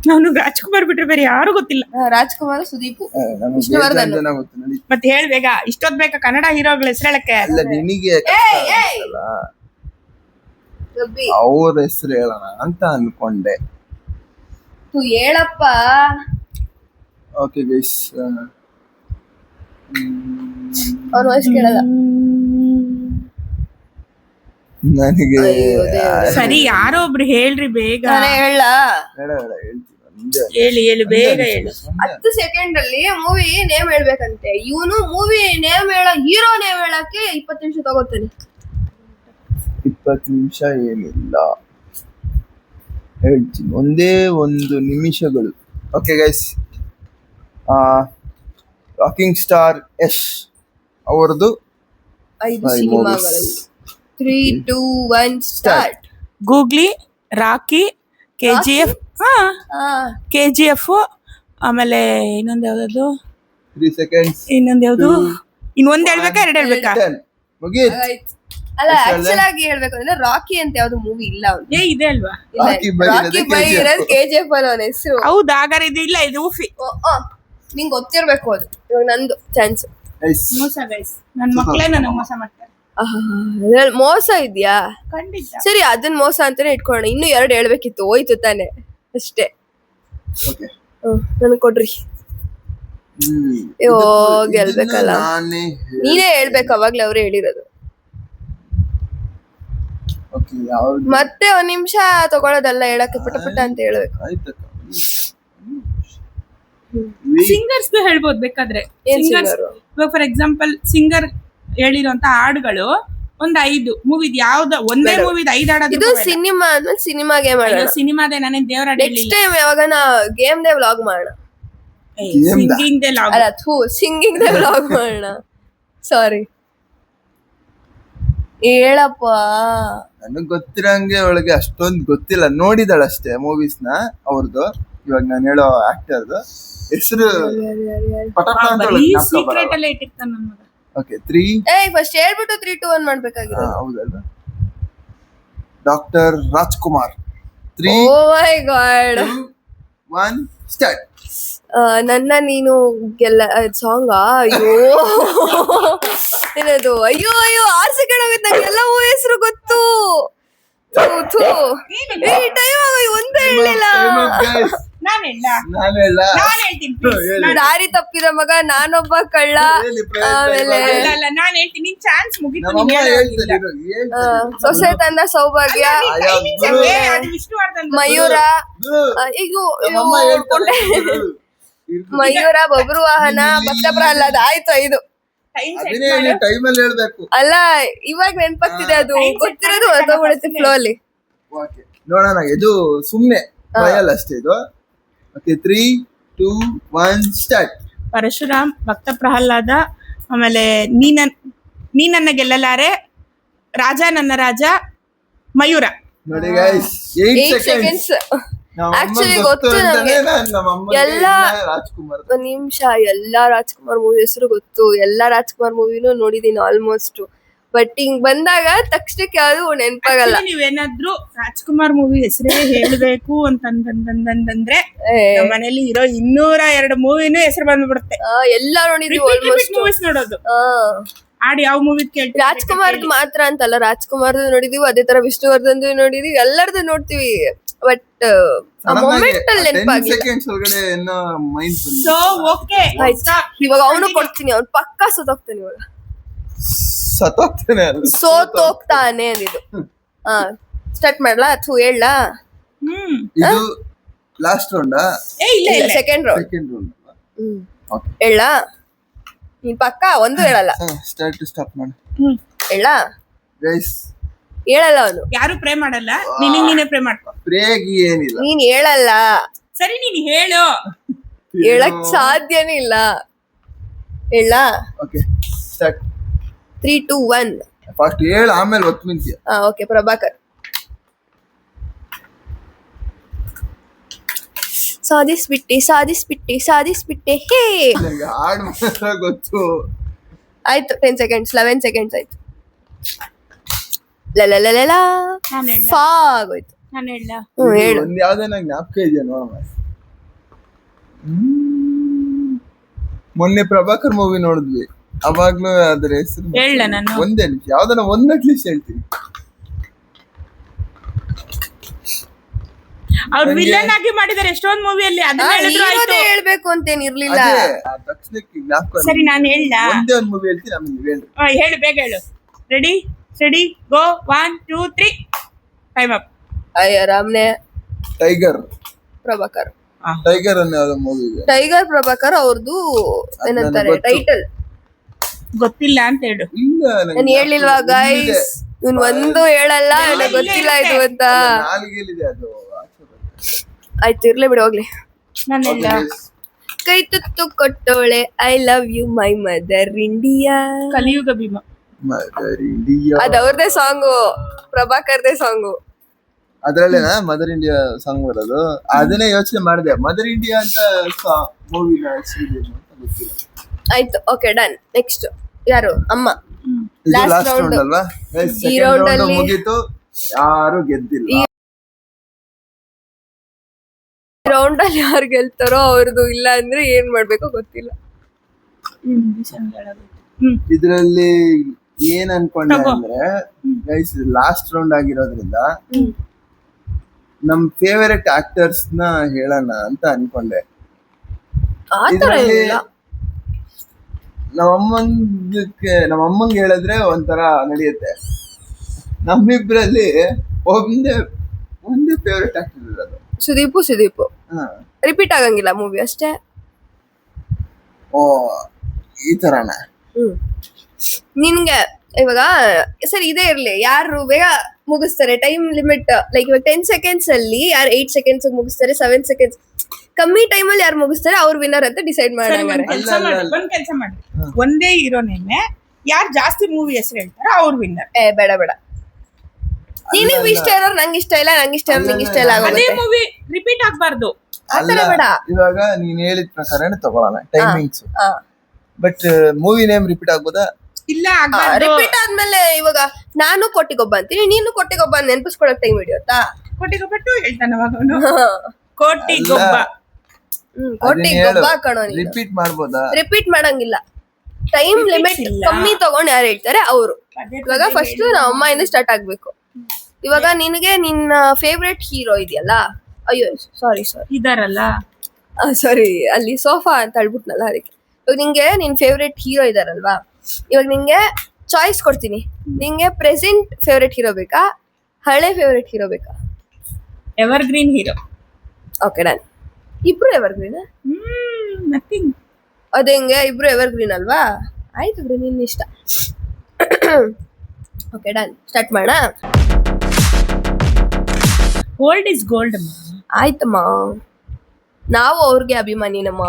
ನಾನು ರಾಜ್ಕುಮಾರ್ ಬಿಟ್ರೆ ಬೇರೆ ಯಾರು ಗೊತ್ತಿಲ್ಲ. ರಾಜ್ಕುಮಾರ್, ಸುದೀಪ್, ನಮಗೆ ವಿಷ್ಣುವರ್ಧನ್. ಜನ ಗೊತ್ತು ನೋಡಿ. ಮತ್ತೆ ಹೇಳ್ ಬೇಗ, ಇಷ್ಟೊತ್ ಬೇಕಾ ಕನ್ನಡ ಹೀರೋಗಳ ಹೆಸರು ಹೇಳಕ್ಕೆ? ಅಲ್ಲ, ನಿನಗೆ ಗಬ್ಬಿ. ಅವ್ರ ಹೆಸರು ಹೇಳೋಣ ಅಂತ ಅನ್ಕೊಂಡೆ. ಹೇಳಪ್ಪ. ಓಕೆ ಗೈಸ್, ಅವ್ರ ವಾಯ್ಸ್ ಕೇಳಲ್ಲ. ನನಗೆ ಸರಿ, ಯಾರೋ ಒಬ್ರು ಹೇಳ್ರಿ ಬೇಗ. ನಾನೇ ಹೇಳ? ಹೇಳ್ತೀನಿ ನಿಂದೆ. ಹೇಳಿ ಬೇಗ ಹೇಳಿ. 10 ಸೆಕೆಂಡ್ ಅಲ್ಲಿ ಮೂವಿ ನೇಮ್ ಹೇಳ್ಬೇಕಂತೆ. ಇವನು ಮೂವಿ ನೇಮ್ ಹೀರೋ ನೇಮ್ ಹೇಳಕ್ಕೆ 20 ನಿಮಿಷ ತಗೋತಾನೆ. 20 ನಿಮಿಷ ಏನಿಲ್ಲ, ಹೇಳ್ತೀನಿ. ಒಂದೇ 1 ನಿಮಿಷಗಳು. Okay guys, rocking star Yash ಅವರದು 5 ಸಿನಿಮಾಗಳು. 3, 2, 1 start. Googly, Rocky, KGF. KGF, ಆಮೇಲೆ ಇನ್ನೊಂದ್ ಯಾವ್ದು? 3 seconds. ಇನ್ನೊಂದ್ ಯಾವ್ದು? ಇನ್ನೊಂದ್ ಹೇಳ್ಬೇಕಾ, 2 ಹೇಳ್ಬೇಕಾ? ಮುಗೀತು. ಅಲ್ಲ, ಆಕ್ಚುಲ್ ಆಗಿ ಹೇಳ್ಬೇಕು ಅಂದ್ರೆ ರಾಕಿ ಅಂತ ಯಾವ್ದು ಮೂವಿ ಇಲ್ಲ ಅವ್ನು. ಇದೆ ಅಲ್ವಾ? ರಾಕಿ ಬೈ ಇರೋದು KGF ಅಲ್ಲಿ ಅವನ ಹೆಸರು. ಹೌದಾ? ಹಾಗಾದ್ರೆ ಇದು ಇಲ್ಲ, ಇದು ಊಫಿ. ನಿಂಗೆ ಗೊತ್ತಿರ್ಬೇಕು ಅದು. ಇವಾಗ ನಂದು ಚಾನ್ಸ್. ಮೋಸ ಗೈಸ್, ನನ್ ಮಕ್ಳೇ ನನಗ್ ಮೋಸ ಮಾಡ್ತಾರೆ. ಮೋಸ ಇದ್ಯಾ? ಖಂಡಿತ. ಸರಿ, ಅದನ್ನ ಮೋಸ ಅಂತಾನೆ ಇಟ್ಕೊಳ್ಳೋಣ. ಇನ್ನು 2 ಹೇಳ್ಬೇಕಿತ್ತು, ಹೋಯ್ತು ತಾನೆ ಅಷ್ಟೇ. ನನ್ ಕೊಡ್ರಿ. ಗೆಲ್ಬೇಕಲ್ಲ, ನೀನೇ ಹೇಳ್ಬೇಕು. ಅವಾಗ್ಲೇ ಅವ್ರೇ ಹೇಳಿರೋದು. ಮತ್ತೆ 1 ನಿಮಿಷ ತಗೊಳ್ಳೋದಲ್ಲ ಹೇಳಕ್ಕೆ, ಪಟ ಅಂತ ಹೇಳ್ಬೇಕು. ಸಿಂಗರ್ಸ್ ಹೇಳ್ಬೋದು ಬೇಕಾದ್ರೆ. ಏನ್ ಸಿಂಗರ್ಸ್ ಇವಾಗ ಫಾರ್ ಎಕ್ಸಾಂಪಲ್ ಸಿಂಗರ್ ಹೇಳಿರೋಂತ ಹಾಡುಗಳು ಒಂದ್ 5 ಮೂವಿದ್ ಯಾವ್ದು ಒಂದೇ ಮೂವಿದ್ 5 ಹಾಡೋದು. ಇದು ಸಿನಿಮಾ ಅಂದ್ರೆ ಸಿನಿಮಾಗೆ ಮಾಡೋಣ. ಸಿನಿಮಾದೇ ನಾನೇ ದೇವರ ನೆಕ್ಸ್ಟ್ ಟೈಮ್ ಯಾವಾಗನ ಗೇಮ್ ದೇ ವ್ಲಾಗ್ ಮಾಡೋಣ. ಸಿಂಗಿಂಗ್ ದೇ ವ್ಲಾಗ್ ಅಲ್ಲ, ಸಿಂಗಿಂಗ್ ದೇ ವ್ಲಾಗ್ ಮಾಡೋಣ. ಸಾರಿ, ಹೇಳಪ್ಪ. ನನಗ್ ಗೊತ್ತಿರಂಗೆ ಒಳಗೆ ಅಷ್ಟೊಂದು ಗೊತ್ತಿಲ್ಲ, ನೋಡಿದಾಳಷ್ಟೇ ಮೂವೀಸ್ನ ಅವ್ರದ್ದು. ಇವಾಗ ನಾನು ಹೇಳೋ ಆಕ್ಟರ್ದು ಹೆಸರು ಸೀಕ್ರೆಟ್ ಅಲ್ಲೇ ಇಟ್ಟಿರ್ತಾನ ನನ್ನ ಮಗ. ಓಕೆ, 3. ಫಸ್ಟ್ ಹೇಳ್ಬಿಟ್ಟು 3, 2, 1 ಮಾಡ್ಬೇಕಾಗಿರೋದು. ಹೌದಲ್ವಾ? ಡಾಕ್ಟರ್ ರಾಜ್ಕುಮಾರ್. 3, ಓ ಮೈ ಗಾಡ್. 2, 1 ಸ್ಟಾರ್ಟ್. ನನ್ನ ನೀನು ಸಾಂಗ್. ಅಯ್ಯೋ ಏನದು? ಅಯ್ಯೋ 6 ಸೆಕೆಂಡ್ ಆಗುತ್ತೆ. ನಂಗೆಲ್ಲ ಹೆಸರು ಗೊತ್ತು. ಟೈಮ್ ಆಗ ಒಂದೇ ಹೇಳಿಲ್ಲ. ನಾನ್ ಹೇಳ ನಾನು ಹೇಳ ನಾನ್ ಹೇಳ್ತೀನಿ please. ನಾನ್- ದಾರಿ ತಪ್ಪಿದ ಮಗ ನಾನೊಬ್ಬ ಕಳ್ಳ. ಆಮೇಲೆ ಅಲ್ಲ ಅಲ್ಲ ನಾನ್ ಹೇಳ್ತೀನಿ ನಿನ್ ಚಾನ್ಸ್ ಮುಗಿತು ನಮ್ಮಮ್ಮ ನೀನ್ ಹೇಳ್ತಾರೆ ಹೇಳೋದಿಲ್ಲ. ಸೊಸೆ ತಂದ ಸೌಭಾಗ್ಯ, ಅಯ್ಯೋ, ಏ, ಅದು ವಿಷ್ಣುವರ್ಧನ್ ಮಯೂರ, ನಮ್ಮಮ್ಮ ಹೇಳ್ತಾರೆ ಮಯೂರ, ಬಬ್ರು ವಾಹನ, ಭಕ್ತ ಪ್ರಹ್ಲಾದ. ಆಯ್ತು 5. ಟೈಮ್ ಅದನ್ನೇ ನೀವು ಟೈಮಲ್ಲಿ ಹೇಳ್ಬೇಕು. ಅಲ್ಲ ಇವಾಗ ನೆನ್ಪಾಗ್ತಿದೆ, ಅದು Time set ಗೊತ್ತಿರೋದು ಮಾಡಿ ಹೊರಟೋಗ್ಬಿಡುತ್ತೆ ಫ್ಲೋ ಅಲ್ಲಿ. ಓಕೆ ನೋಡೋಣ, ಇದು ಸುಮ್ನೆ ಟ್ರಯಲ್ ಅಷ್ಟೇ ಇದು. Okay 3, 2, 1 start. ಪರಶುರಾಮ್, ಭಕ್ತ ಪ್ರಹ್ಲಾದ, ಆಮೇಲೆ ನೀ ನನ್ನ ಗೆಲ್ಲಲಾರೆ, ರಾಜ ನನ್ನ ರಾಜ, ಮಯೂರ. ನೋಡಿ ಗೈಸ್ 8 ಸೆಕೆಂಡ್ಸ್. ಸೆಕೆಂಡ್ಸ್. Actually ಗೊತ್ತು ನಂಗೆ. ಎಲ್ಲ ರಾಜ್ಕುಮಾರ್ ಒಂದ್ ನಿಮಿಷ, ಎಲ್ಲಾ ರಾಜ್ಕುಮಾರ್ ಮೂವಿ ಹೆಸರು ಗೊತ್ತು, ಎಲ್ಲಾ ರಾಜ್ಕುಮಾರ್ ಮೂವಿನೂ ನೋಡಿದೀನಿ ಆಲ್ಮೋಸ್ಟ್. ಬಟ್ ಹಿಂಗ್ ಬಂದಾಗ ತಕ್ಷಣಕ್ಕೆ ಯಾವ್ದು ನೆನ್ಪಾಗಲ್ಲ. Actually ನೀವೇನಾದ್ರೂ ರಾಜ್ಕುಮಾರ್ ಮೂವಿ ಹೆಸರೇ ಹೇಳ್ಬೇಕು ಅಂತಂದ್ರೆ ನಮ್ಮ ಮನೇಲಿ ಇರೋ 202 ಮೂವಿನೂ ಹೆಸರು ಬಂದ್ಬಿಡುತ್ತೆ. ಎಲ್ಲ ನೋಡಿದೀವಿ ಆಲ್ಮೋಸ್ಟ್. ಮೂವೀಸ್ ನೋಡೋದು. ಆಡ್ ಯಾವ ಮೂವಿ ಕೇಳ್ತೀವಿ? ರಾಜ್ಕುಮಾರ್ದು ಮಾತ್ರ ಅಂತಲ್ಲ, ರಾಜ್ಕುಮಾರ್ದು ನೋಡಿದೀವಿ, ಅದೇ ತರ ವಿಷ್ಣುವರ್ಧನ್ದು ನೋಡಿದೀವಿ, ಎಲ್ಲರದು ನೋಡ್ತೀವಿ. ಬಟ್ ಮೊಮೆಂಟ್ ಅಲ್ಲಿ ನೆನಪಾಗಿಲ್ಲ. ಸೆಕೆಂಡ್ಸ್ ಒಳಗಡೆ ಏನೋ ಮೈಂಡ್ ಬಂತು. ಸೊ ಓಕೆ ಇವಾಗ ಅವನು ಕೊಡ್ತೀನಿ, ಅವ್ನು ಪಕ್ಕಾ ಸೋತೋಗ್ತಾನೆ ಇವಾಗ. ಸತ್ತೋಗ್ತಾನೆ ಅದು. ಸೋತೋಗ್ತಾನೆ ಅಂದಿದ್ದು. ಸ್ಟಾರ್ಟ್ ಮಾಡ್ಲಾ ಅಥವಾ ಹೇಳಲಾ? ಇದು ಲಾಸ್ಟ್ ರೌಂಡ್. ಏ ಇಲ್ಲ ಇಲ್ಲ ಸೆಕೆಂಡ್ ರೌಂಡ್. ಸೆಕೆಂಡ್ ರೌಂಡ್ ಹೇಳಲಾ? ನೀನ್ ಪಕ್ಕ ಒಂದು ಹೇಳಲ್ಲ. ಸ್ಟಾರ್ಟ್ ಟು ಸ್ಟಾಪ್ ಮಾಡಿ ಹೇಳಲಾ? ಗೈಸ್ ಹೇಳಲ್ಲ ಅವನು. ಯಾರು ಪ್ರೇ ಮಾಡಲ್ಲ, ನೀನೇ ಪ್ರೇ ಮಾಡ್ಕೊ. ಪ್ರೇಗಿ ಏನಿಲ್ಲ. ನೀನ್ ಹೇಳಲ್ಲ, ಸರಿ ನೀನ್ ಹೇಳು. ಹೇಳಕ್ ಸಾಧ್ಯನೇ ಇಲ್ಲ. ಹೇಳಲಾ? Okay start. 3, 2, 1. ಫಸ್ಟ್ ಹೇಳು, ಆಮೇಲೆ ಒತ್ತು ಮಿಂತ್ಯ. ಓಕೆ. ಪ್ರಭಾಕರ್. ಸಾಧಿಸ್ಬಿಟ್ಟೆ ಹೇ. ನಂಗೆ ಹಾಡು ಮಾತ್ರ ಗೊತ್ತು. ಆಯ್ತು 10 ಸೆಕೆಂಡ್ಸ್, 11 ಸೆಕೆಂಡ್ಸ್ ಆಯ್ತು. ಲಲಲಲಲ ನಾನ್ ಹೇಳ ಆಗೋಯ್ತು. ನಾನು ಹೇಳ ಹೇಳು. ಒಂದ್ ಯಾವ್ದೇ ನಂಗೆ ಜ್ಞಾಪಕ ಇದೆಯಾ ನೋಡೋಣ. ಮೊನ್ನೆ ಪ್ರಭಾಕರ್ ಮೂವಿ ನೋಡಿದ್ವಿ, ಅವಾಗ್ಲೂ ಅದ್ರ ಹೆಸರು ಹೇಳ ನಾನು. ಒಂದೇ ನಿಮಿಷ, ಯಾವ್ದನ್ನ ಒಂದ್ ಅಟ್ಲೀಸ್ಟ್ ಹೇಳ್ತೀನಿ. ಅವ್ರು ವಿಲನ್ ಆಗಿ ಮಾಡಿದಾರೆ ಎಷ್ಟೊಂದ್ ಮೂವಿಯಲ್ಲಿ, ಅದನ್ನ ಹೇಳಿದ್ರು ಆಯ್ತು. ನೀವೇ ಹೇಳ್ಬೇಕು ಅಂತೇನಿರ್ಲಿಲ್ಲ. ಅದೇ, ಆ ತಕ್ಷಣಕ್ಕೆ ಜ್ಞಾಪಕ. ಸರಿ ನಾನು ಹೇಳ ಒಂದೇ ಒಂದ್ ಮೂವಿ ಹೇಳ್ತೀನಿ, ಆಮೇಲೆ ನೀವ್ ಹೇಳ್ರಿ. ಹೇಳು, ಬೇಗ ಹೇಳು. ರೆಡಿ ಸ್ಟಡಿ ಗೋ 1, 2, 3 ಟೈಮ್ ಅಪ್. ಅಯ್ಯ ರಾಮ್ನೆ. ಟೈಗರ್. ಪ್ರಭಾಕರ್. ಟೈಗರ್ ಅನ್ನೋ ಯಾವ್ದೋ ಮೂವಿ ಇದೆ. ಟೈಗರ್ ಪ್ರಭಾಕರ್ ಅವ್ರದ್ದು ಏನಂತಾರೆ ಗೊತ್ತು. ಟೈಟಲ್ ಗೊತ್ತಿಲ್ಲ ಅಂತ ಹೇಳು. ಇಲ್ಲ ನಾನು ಹೇಳಿಲ್ವಾ ಗೈಸ್? ಇವ್ನ್ ಒಂದು ಹೇಳಲ್ಲ, ನನಗೆ ಗೊತ್ತಿಲ್ಲ ಇದು ಅಂತ. ನಾಲ್ಗೆಲ್ಲಿದೆ ಅದು. ಆಯ್ತು, ಇರ್ಲಿ ಬಿಡು, ಹೋಗ್ಲಿ. ನಾನು ಹೇಳ ಕೈ ತುತ್ತು ಕೊಟ್ಟೋಳೆ, I love you my mother India. Kaliyuga Bheema. ಅದ್ ಅವ್ರದೇ ಸಾಂಗು, ಪ್ರಭಾಕರ್ದೇ ಸಾಂಗು. ಅದ್ರಲ್ಲೇನಾ ಮದರ್ ಇಂಡಿಯಾ ಸಾಂಗ್ ಬರೋದು? ಅದನ್ನೇ ಯೋಚನೆ ಮಾಡಿದೆ, ಮದರ್ ಇಂಡಿಯಾ ಅಂತ ಮೂವಿನ ಗೊತ್ತಿಲ್ಲ. ಆಯ್ತು, ಓಕೆ ಡನ್. ನೆಕ್ಸ್ಟ್ ಯಾರು? ಅಮ್ಮ. ಇದು Last ಲಾಸ್ಟ್ round. ರೌಂಡ್ ಅಲ್ವಾ? ಈ round ಅಲ್ಲಿ ಮುಗೀತು, ಯಾರು ಗೆದ್ದಿಲ್ಲ. ರೌಂಡ್ ಅಲ್ಲಿ ಯಾರು ಗೆಲ್ತಾರೋ ಅವ್ರದ್ದು, ಇಲ್ಲ ಅಂದ್ರೆ ಏನ್ ಮಾಡ್ಬೇಕೋ ಗೊತ್ತಿಲ್ಲ. ಇದ್ರಲ್ಲಿ ಏನ್ ಅನ್ಕೊಂಡೆ ತಗೋ. ಅಂದ್ರೆ ಗೈಸ್, ಲಾಸ್ಟ್ ರೌಂಡ್ ಆಗಿರೋದ್ರಿಂದ ನಮ್ ಫೇವರೆಟ್ ಆಕ್ಟರ್ಸ್ ನ ಹೇಳೋಣ ಅಂತ ಅನ್ಕೊಂಡೆ. ಆತರ ಇದ್ರಲ್ಲಿ ಇಲ್ಲ. ನಮ್ಮಮ್ಮಂಗೆ ಹೇಳಿದ್ರೆ ಒಂಥರ ನಡೆಯುತ್ತೆ. ನಮ್ಮಿಬ್ರಲ್ಲಿ ಒಂದೇ ಫೇವರೆಟ್ ಆಕ್ಟರ್ ಇರೋದು ಸುದೀಪು. ಹಾ. ರಿಪೀಟ್ ಆಗಂಗಿಲ್ಲ ಮೂವಿ ಅಷ್ಟೇ. ಓ, ಈ ತರನ. ನಿನ್ಗೆ ಇವಾಗ ಸರಿ ಇದೇ ಇರ್ಲಿ, ಯಾರು ಬೇಗ ಮುಗಿಸ್ತಾರೆ, ಟೈಮ್ ಲಿಮಿಟ್ ಲೈಕ್ ಇವಾಗ 10 ಸೆಕೆಂಡ್ಸ್ ಅಲ್ಲಿ ಯಾರು 8 ಸೆಕೆಂಡ್ಸ್ ಮುಗಿಸ್ತಾರೆ, 7 ಸೆಕೆಂಡ್ಸ್ ಕಮ್ಮಿ ಟೈಮ್ ಅಲ್ಲಿ ಯಾರು ಮುಗಿಸ್ತಾರೆ ಅವ್ರು ವಿನ್ನರ್ ಅಂತ ಡಿಸೈಡ್ ಸರಿ, ಮಾಡ್ತಾರೆ. ಒಂದ್ ಕೆಲ್ಸ ಮಾಡಿ ಒಂದೇ ಹೀರೋನೇನೆ ಯಾರು ಜಾಸ್ತಿ ಮೂವಿ ಹೆಸರು ಹೇಳ್ತಾರ ಅವ್ರು ವಿನ್ನರ್. ಬೇಡ ನಿನಗ್ ಇಷ್ಟ ಇರೋರು ನಂಗೆ ಇಷ್ಟ ಇಲ್ಲ, ನಂಗೆ ಇಷ್ಟ ಇರೋರು ನಿಂಗೆ ಇಷ್ಟ ಇಲ್ಲ ಅದೇ ಆಗೋಗುತ್ತೆ. ಮೂವಿ ರಿಪೀಟ್ ಆಗ್ಬಾರ್ದು. ಆತರ ಬೇಡ. ಇವಾಗ ನೀನ್ ಹೇಳಿದ ಪ್ರಕಾರನೇ ತಗೊಳ್ಳೋಣ timings. But movie name repeat ಆಗ್ಬೋದಾ? ಇಲ್ಲ ಆಗ್ಬಾರ್ದು. ರಿಪೀಟ್ ಆದ್ಮೇಲೆ ಇವಾಗ ನಾನು ಕೊಟ್ಟಿಗೊಬ್ಬ ಅಂತೀನಿ, ನೀನು ಕೊಟ್ಟಿಗೊಬ್ಬ ನೆನ್ಪಿಸ್ಕೊಳಕ್ ಟೈಮ್ ಹಿಡಿಯುತ್ತಾ? ಕೊಟ್ಟಿಗೊಬ್ಬಟ್ಟು ಹೇಳ್ತಾನ ಅವಾಗ ಅವನು. ಕೋಟಿಗೊಬ್ಬ. ಕೊಟ್ಟಿಗೊಬ್ಬ ಕಣೋ. ರಿಪೀಟ್ ಮಾಡ್ಬೋದಾ? ರಿಪೀಟ್ ಮಾಡಂಗಿಲ್ಲ, ಟೈಮ್ ಲಿಮಿಟ್ ಕಮ್ಮಿ ತಗೊಂಡ್ ಯಾರು ಹೇಳ್ತಾರೆ ಅವರು. ಇವಾಗ ಫಸ್ಟ್ ನಮ್ಮ ಅಮ್ಮ ಇಂದ ಸ್ಟಾರ್ಟ್ ಆಗ್ಬೇಕು. ಇವಾಗ ನಿನಗೆ ನಿನ್ನ ಫೇವ್ರೆಟ್ ಹೀರೋ ಇದೆಯಲ್ಲ, ಅಯ್ಯೋ ಸಾರಿ ಇದಾರಲ್ಲ. ಸಾರಿ ಅಲ್ಲಿ ಸೋಫಾ ಅಂತ ಹೇಳ್ಬಿಟ್ನಲ್ಲ ಅದಕ್ಕೆ. ಇವಾಗ ನಿಂಗೆ ನಿನ್ ಫೇವ್ರೆಟ್ ಹೀರೋ ಇದಾರಲ್ವಾ, ಇವಾಗ ನಿಂಗೆ ಚಾಯ್ಸ್ ಕೊಡ್ತೀನಿ. ನಿಂಗೆ ಪ್ರೆಸೆಂಟ್ ಫೇವ್ರೆಟ್ ಹೀರೋ ಬೇಕಾ, ಹಳೆ ಫೇವ್ರೆಟ್ ಹೀರೋ ಬೇಕಾ? Evergreen hero. Okay done. ಇಬ್ರು ಎವರ್ಗ್ರೀನ್? ನಥಿಂಗ್. ಅದ ಹೆಂಗೆ ಇಬ್ರು ಎವರ್ಗ್ರೀನ್ ಅಲ್ವಾ? ಆಯ್ತು ಬಿಡು, ನಿನ್ನ ಇಷ್ಟ. ಓಕೆ ಡನ್, ಸ್ಟಾರ್ಟ್ ಮಾಡ. ಓಲ್ಡ್ ಇಸ್ ಗೋಲ್ಡ್ ಅಮ್ಮ. ಆಯ್ತಮ್ಮ, ನಾವು ಅವ್ರಿಗೆ ಅಭಿಮಾನಿನಮ್ಮ.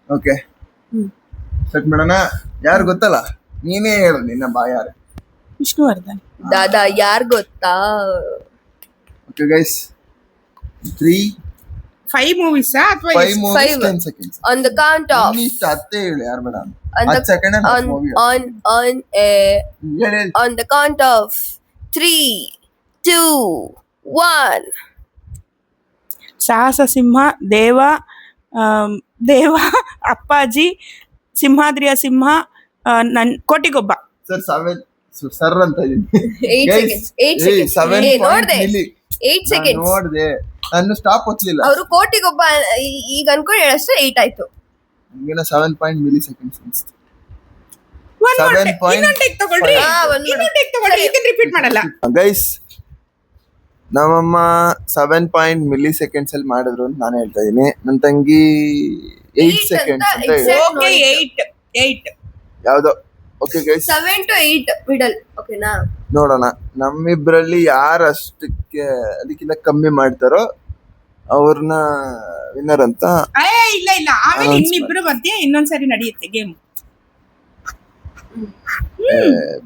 ಓಕೆ ಸ್ಟಾರ್ಟ್ ಮಾಡೋಣ. ಯಾರು ಗೊತ್ತಲ್ಲ, ನೀನೇ ಹೇಳು ನಿನ್ನ ಬಾಯಾರ. ವಿಷ್ಣುವರ್ಧನ್. ದಾದಾ ಯಾರ್ ಗೊತ್ತಾ? ಓಕೆ ಗೈಸ್, 3 5 ಮೂವೀಸ್ ಅಥವಾ 5 movies, Five. 10 seconds. On the count of ಇಷ್ಟ ಅತ್ತೆ ಹೇಳು, ಯಾರು ಬೇಡ. on the 10 second ಮೂವಿ ಹೇಳಿ. on the count of 3, 2, 1. ಸಾಹಸ ಸಿಂಹ, ದೇವ, ದೇವ, ಅಪ್ಪಾಜಿ, ಸಿಂಹಾದ್ರಿಯ ಸಿಂಹ, ಕೋಟಿಗೊಬ್ಬ. ಸರ್ 7 ಸರ್ ಅಂತ ಇದೀನಿ. 8 seconds. 8 seconds. ನೋಡ್ದೆ 8 seconds. ನೋಡ್ದೆ, ನಾನು ಸ್ಟಾಪ್ ಒತ್ತಲಿಲ್ಲ. ಅವರು ಕೋಟಿಗೊಬ್ಬ ಈಗ ಅನ್ಕೊಂಡು ಹೇಳಷ್ಟೇ 8 ಆಯ್ತು. ಹಿಂಗೇನೋ 7 ಪಾಯಿಂಟ್ ಮಿಲಿ ಸೆಕೆಂಡ್ಸ್ ಅನ್ಸ್ತು. ಇನ್ನೊಂದು ಟೇಕ್ ತಗೊಳ್ರಿ. ಇನ್ನೊಂದು ಟೇಕ್ ತಗೊಳ್ರಿ, ಇದನ್ನ ರಿಪೀಟ್ ಮಾಡಲ್ಲ. ಗೈಸ್, ನಮ್ಮಮ್ಮ 7 ಪಾಯಿಂಟ್ ಮಿಲಿ ಸೆಕೆಂಡ್ಸ್ ಅಲ್ಲಿ ಮಾಡಿದ್ರು ಅಂತ ನಾನು ಹೇಳ್ತಾ ಇದೀನಿ. ನನ್ನ ತಂಗಿ 8 8 ಸೆಕೆಂಡ್ಸ್ ಅಂತ ಅಂತ ಹೇಳಿ. ಓಕೆ 8 ಯಾವ್ದೋ. Okay guys, 7 to 8 middle. ಓಕೆನಾ? ನೋಡೋಣ ನಮ್ಮಿಬ್ರಲ್ಲಿ ಯಾರು ಅಷ್ಟಕ್ಕೆ ಅದಕ್ಕಿಂತ ಕಮ್ಮಿ ಮಾಡ್ತಾರೋ ಅವ್ರನ್ನ ವಿನ್ನರ್ ಅಂತ. ಇಲ್ಲ ಆಮೇಲೆ ಇನ್ನಿಬ್ರು ಮಧ್ಯೆ ಇನ್ನೊಂದ್ಸರಿ ನಡೆಯುತ್ತೆ ಗೇಮ್.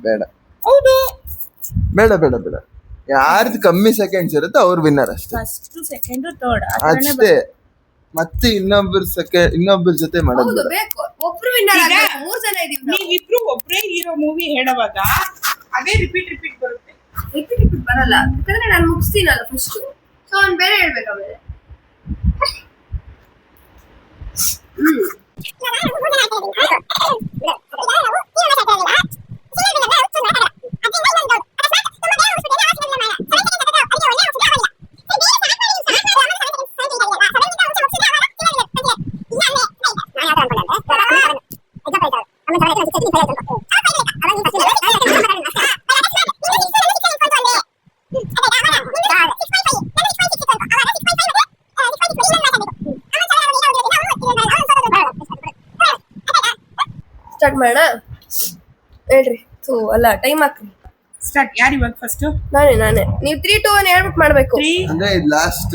ಬೇಡ ಹೌದು, ಬೇಡ ಬೇಡ ಬೇಡ, ಯಾರ್ದು ಕಮ್ಮಿ ಸೆಕೆಂಡ್ಸ್ ಇರುತ್ತೆ ಅವ್ರು ವಿನ್ನರ್ ಅಷ್ಟೇ. ಫಸ್ಟ್ ಸೆಕೆಂಡ್ ಥರ್ಡ್ ಅಷ್ಟೇ. ಮತ್ತೆ ಇನ್ನೊಬ್ಬರ ಜೊತೆ ಹೌದು, ಮಾಡೋದು ಬೇಡ. ಬೇಕು. ಒಬ್ರು ವಿನ್ನರ್ ಈಗ ಆಗಬೇಕು. 3 ಜನ ಇದೀವಿ ನಾವು. ನೀವಿಬ್ರು ಒಬ್ರೇ ಹೀರೋ ಮೂವಿ ಹೇಳುವಾಗ ಅದೇ ರಿಪೀಟ್ ಬರುತ್ತೆ. ರಿಪೀಟ್ ಬರಲ್ಲ, ಯಾಕಂದ್ರೆ ನಾನು ಮುಗಿಸ್ತೀನಲ್ಲ ಫಸ್ಟ್. ಸೊ ಅವ್ನು ಬೇರೆ ಹೇಳ್ಬೇಕು ಆಮೇಲೆ. ಸ್ಟಾರ್ಟ್ ಮಾಡೋಣ, ಹೇಳ್ರಿ. ಅಲ್ಲ, ಟೈಮ್ ಹಾಕ್ರಿ. ಸ್ಟಾರ್ಟ್. ಯಾರು ಇವಾಗ ಫಸ್ಟ್? ನಾನೇ. ನೀವು 3, 2, 1 ಹೇಳ್ಬಿಟ್ಟು ಮಾಡ್ಬೇಕು. 3. ಅಂದ್ರೆ ಲಾಸ್ಟ್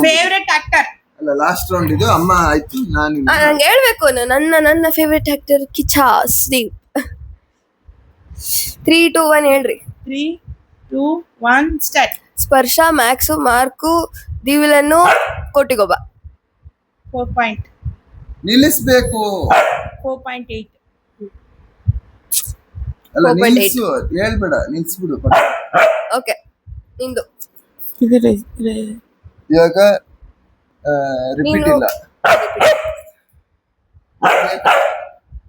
ಫೇವ್ರೆಟ್ ಆಕ್ಟರ್. ಅಲ್ಲ, ಲಾಸ್ಟ್ ರೌಂಡ್ ಇದು. ಅಮ್ಮ ಆಯ್ತು, ನಾನು ನಂಗೆ ಹೇಳ್ಬೇಕು. ನನ್ನ ಫೇವ್ರೆಟ್ ಆಕ್ಟರ್ ಕಿಚ್ಚಾ ಸುದೀಪ್. 3, 2, 1 ಹೇಳ್ರಿ. 3, 2, 1 ಸ್ಟಾರ್ಟ್. ಸ್ಪರ್ಶ, ಮ್ಯಾಕ್ಸು, ಮಾರ್ಕು, ದಿವಿಲನ್ನು, ಕೋಟಿಗೊಬ್ಬ. 4 ಪಾಯಿಂಟ್. ನಿಲ್ಲಿಸ್ಬೇಕು. 4.8. ಅಲ್ಲ 4.8. ನಿಲ್ಸು, ಹೇಳ್ಬೇಡ, ನಿಲ್ಸ್ಬಿಡು. ಓಕೆ, ನಿಂದು. ಇವಾಗ ರಿಪೀಟ್ ಇಲ್ಲ.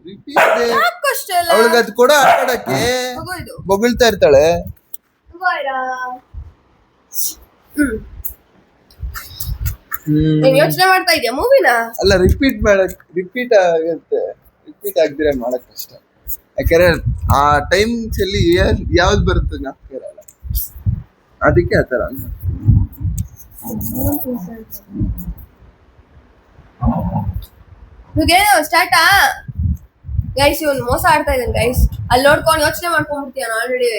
ರಿಪೀಟ್ ಸಾಕು ಅಷ್ಟೇ ಅಲ್ಲ? ಅವಳಿಗೆ ಅದು ಕೂಡ ಆಡಕ್ಕೆ ತಗೋ ಇದು. ಬೊಗಳ್ತಾ ಇರ್ತಾಳೆ. ತಗೋ ಇರಾ. ನೀನ್ ಯೋಚನೆ ಮಾಡ್ತಾ ಇದೀಯ ಮೂವಿನ? ಅಲ್ಲ, ರಿಪೀಟ್ ಆಗುತ್ತೆ. ರಿಪೀಟ್ ಆಗ್ದಿರ ಮಾಡಕ್ ಕಷ್ಟ. ಯಾಕಂದ್ರೆ ಆ ಟೈಮ್ಸ್ ಅಲ್ಲಿ ಯಾವ್ದು ಬರುತ್ತೆ ಜ್ಞಾಪಕ ಇರಲ್ಲ, ಅದಕ್ಕೆ ಆತರ. ಇವಾಗೇನು ಸ್ಟಾರ್ಟಾ ಗೈಸ್? ಇವನು ಮೋಸ ಆಡ್ತಾ ಇದ್ದಾನೆ ಗೈಸ್. ಅಲ್ಲಿ ನೋಡ್ಕೊಂಡು ಯೋಚನೆ ಮಾಡ್ಕೊಂಡ್ಬಿಡ್ತೀಯ ಆಲ್ರೆಡಿ.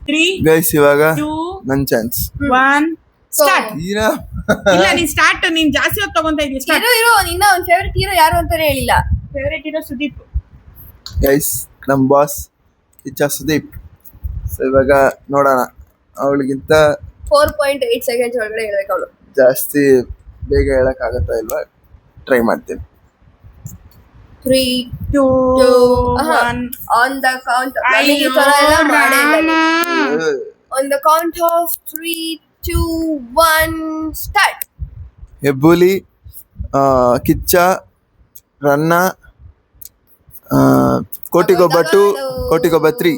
3, ಗೈಸ್, ಇವಾಗ 2, ನನ್ ಚಾನ್ಸ್. 1 ಸ್ಟಾರ್ಟ್. ಈರಾ ಇಲ್ಲ, ನೀನ್ ಸ್ಟಾರ್ಟ್. ನೀನ್ ಜಾಸ್ತಿ ಹೊತ್ತು ತಗೊಂತ ಇದೀಯ. ಸ್ಟಾರ್ಟ್. ಇರೋ ನಿನ್ನ ಅವ್ನ ಫೇವ್ರೆಟ್ ಹೀರೋ ಯಾರು ಅಂತಾನೆ ಹೇಳಿಲ್ಲ. Favourite hero Sudeep. ಗೈಸ್, ನಮ್ ಬಾಸ್ ಕಿಚ್ಚ ಸುದೀಪ್. ಸೊ ಇವಾಗ ನೋಡೋಣ, ಅವಳಿಗಿಂತ 4.8 seconds ಒಳಗಡೆ ಹೇಳ್ಬೇಕು ಅವಳು. ಜಾಸ್ತಿ ಬೇಗ ಹೇಳಕ್ ಆಗತ್ತಾ ಇಲ್ವಾ, ಟ್ರೈ ಮಾಡ್ತೀನಿ. 3, 2, 1 ಆನ್ ದ ಕೌಂಟ್. ನನಗೆ ಈ ತರ ಎಲ್ಲ ಮಾಡೇ ಇಲ್ಲ. On the count of 3, 2, 1 start. Hebbuli, Kichcha, Ranna, Kotigobba 2, Kotigobba 3.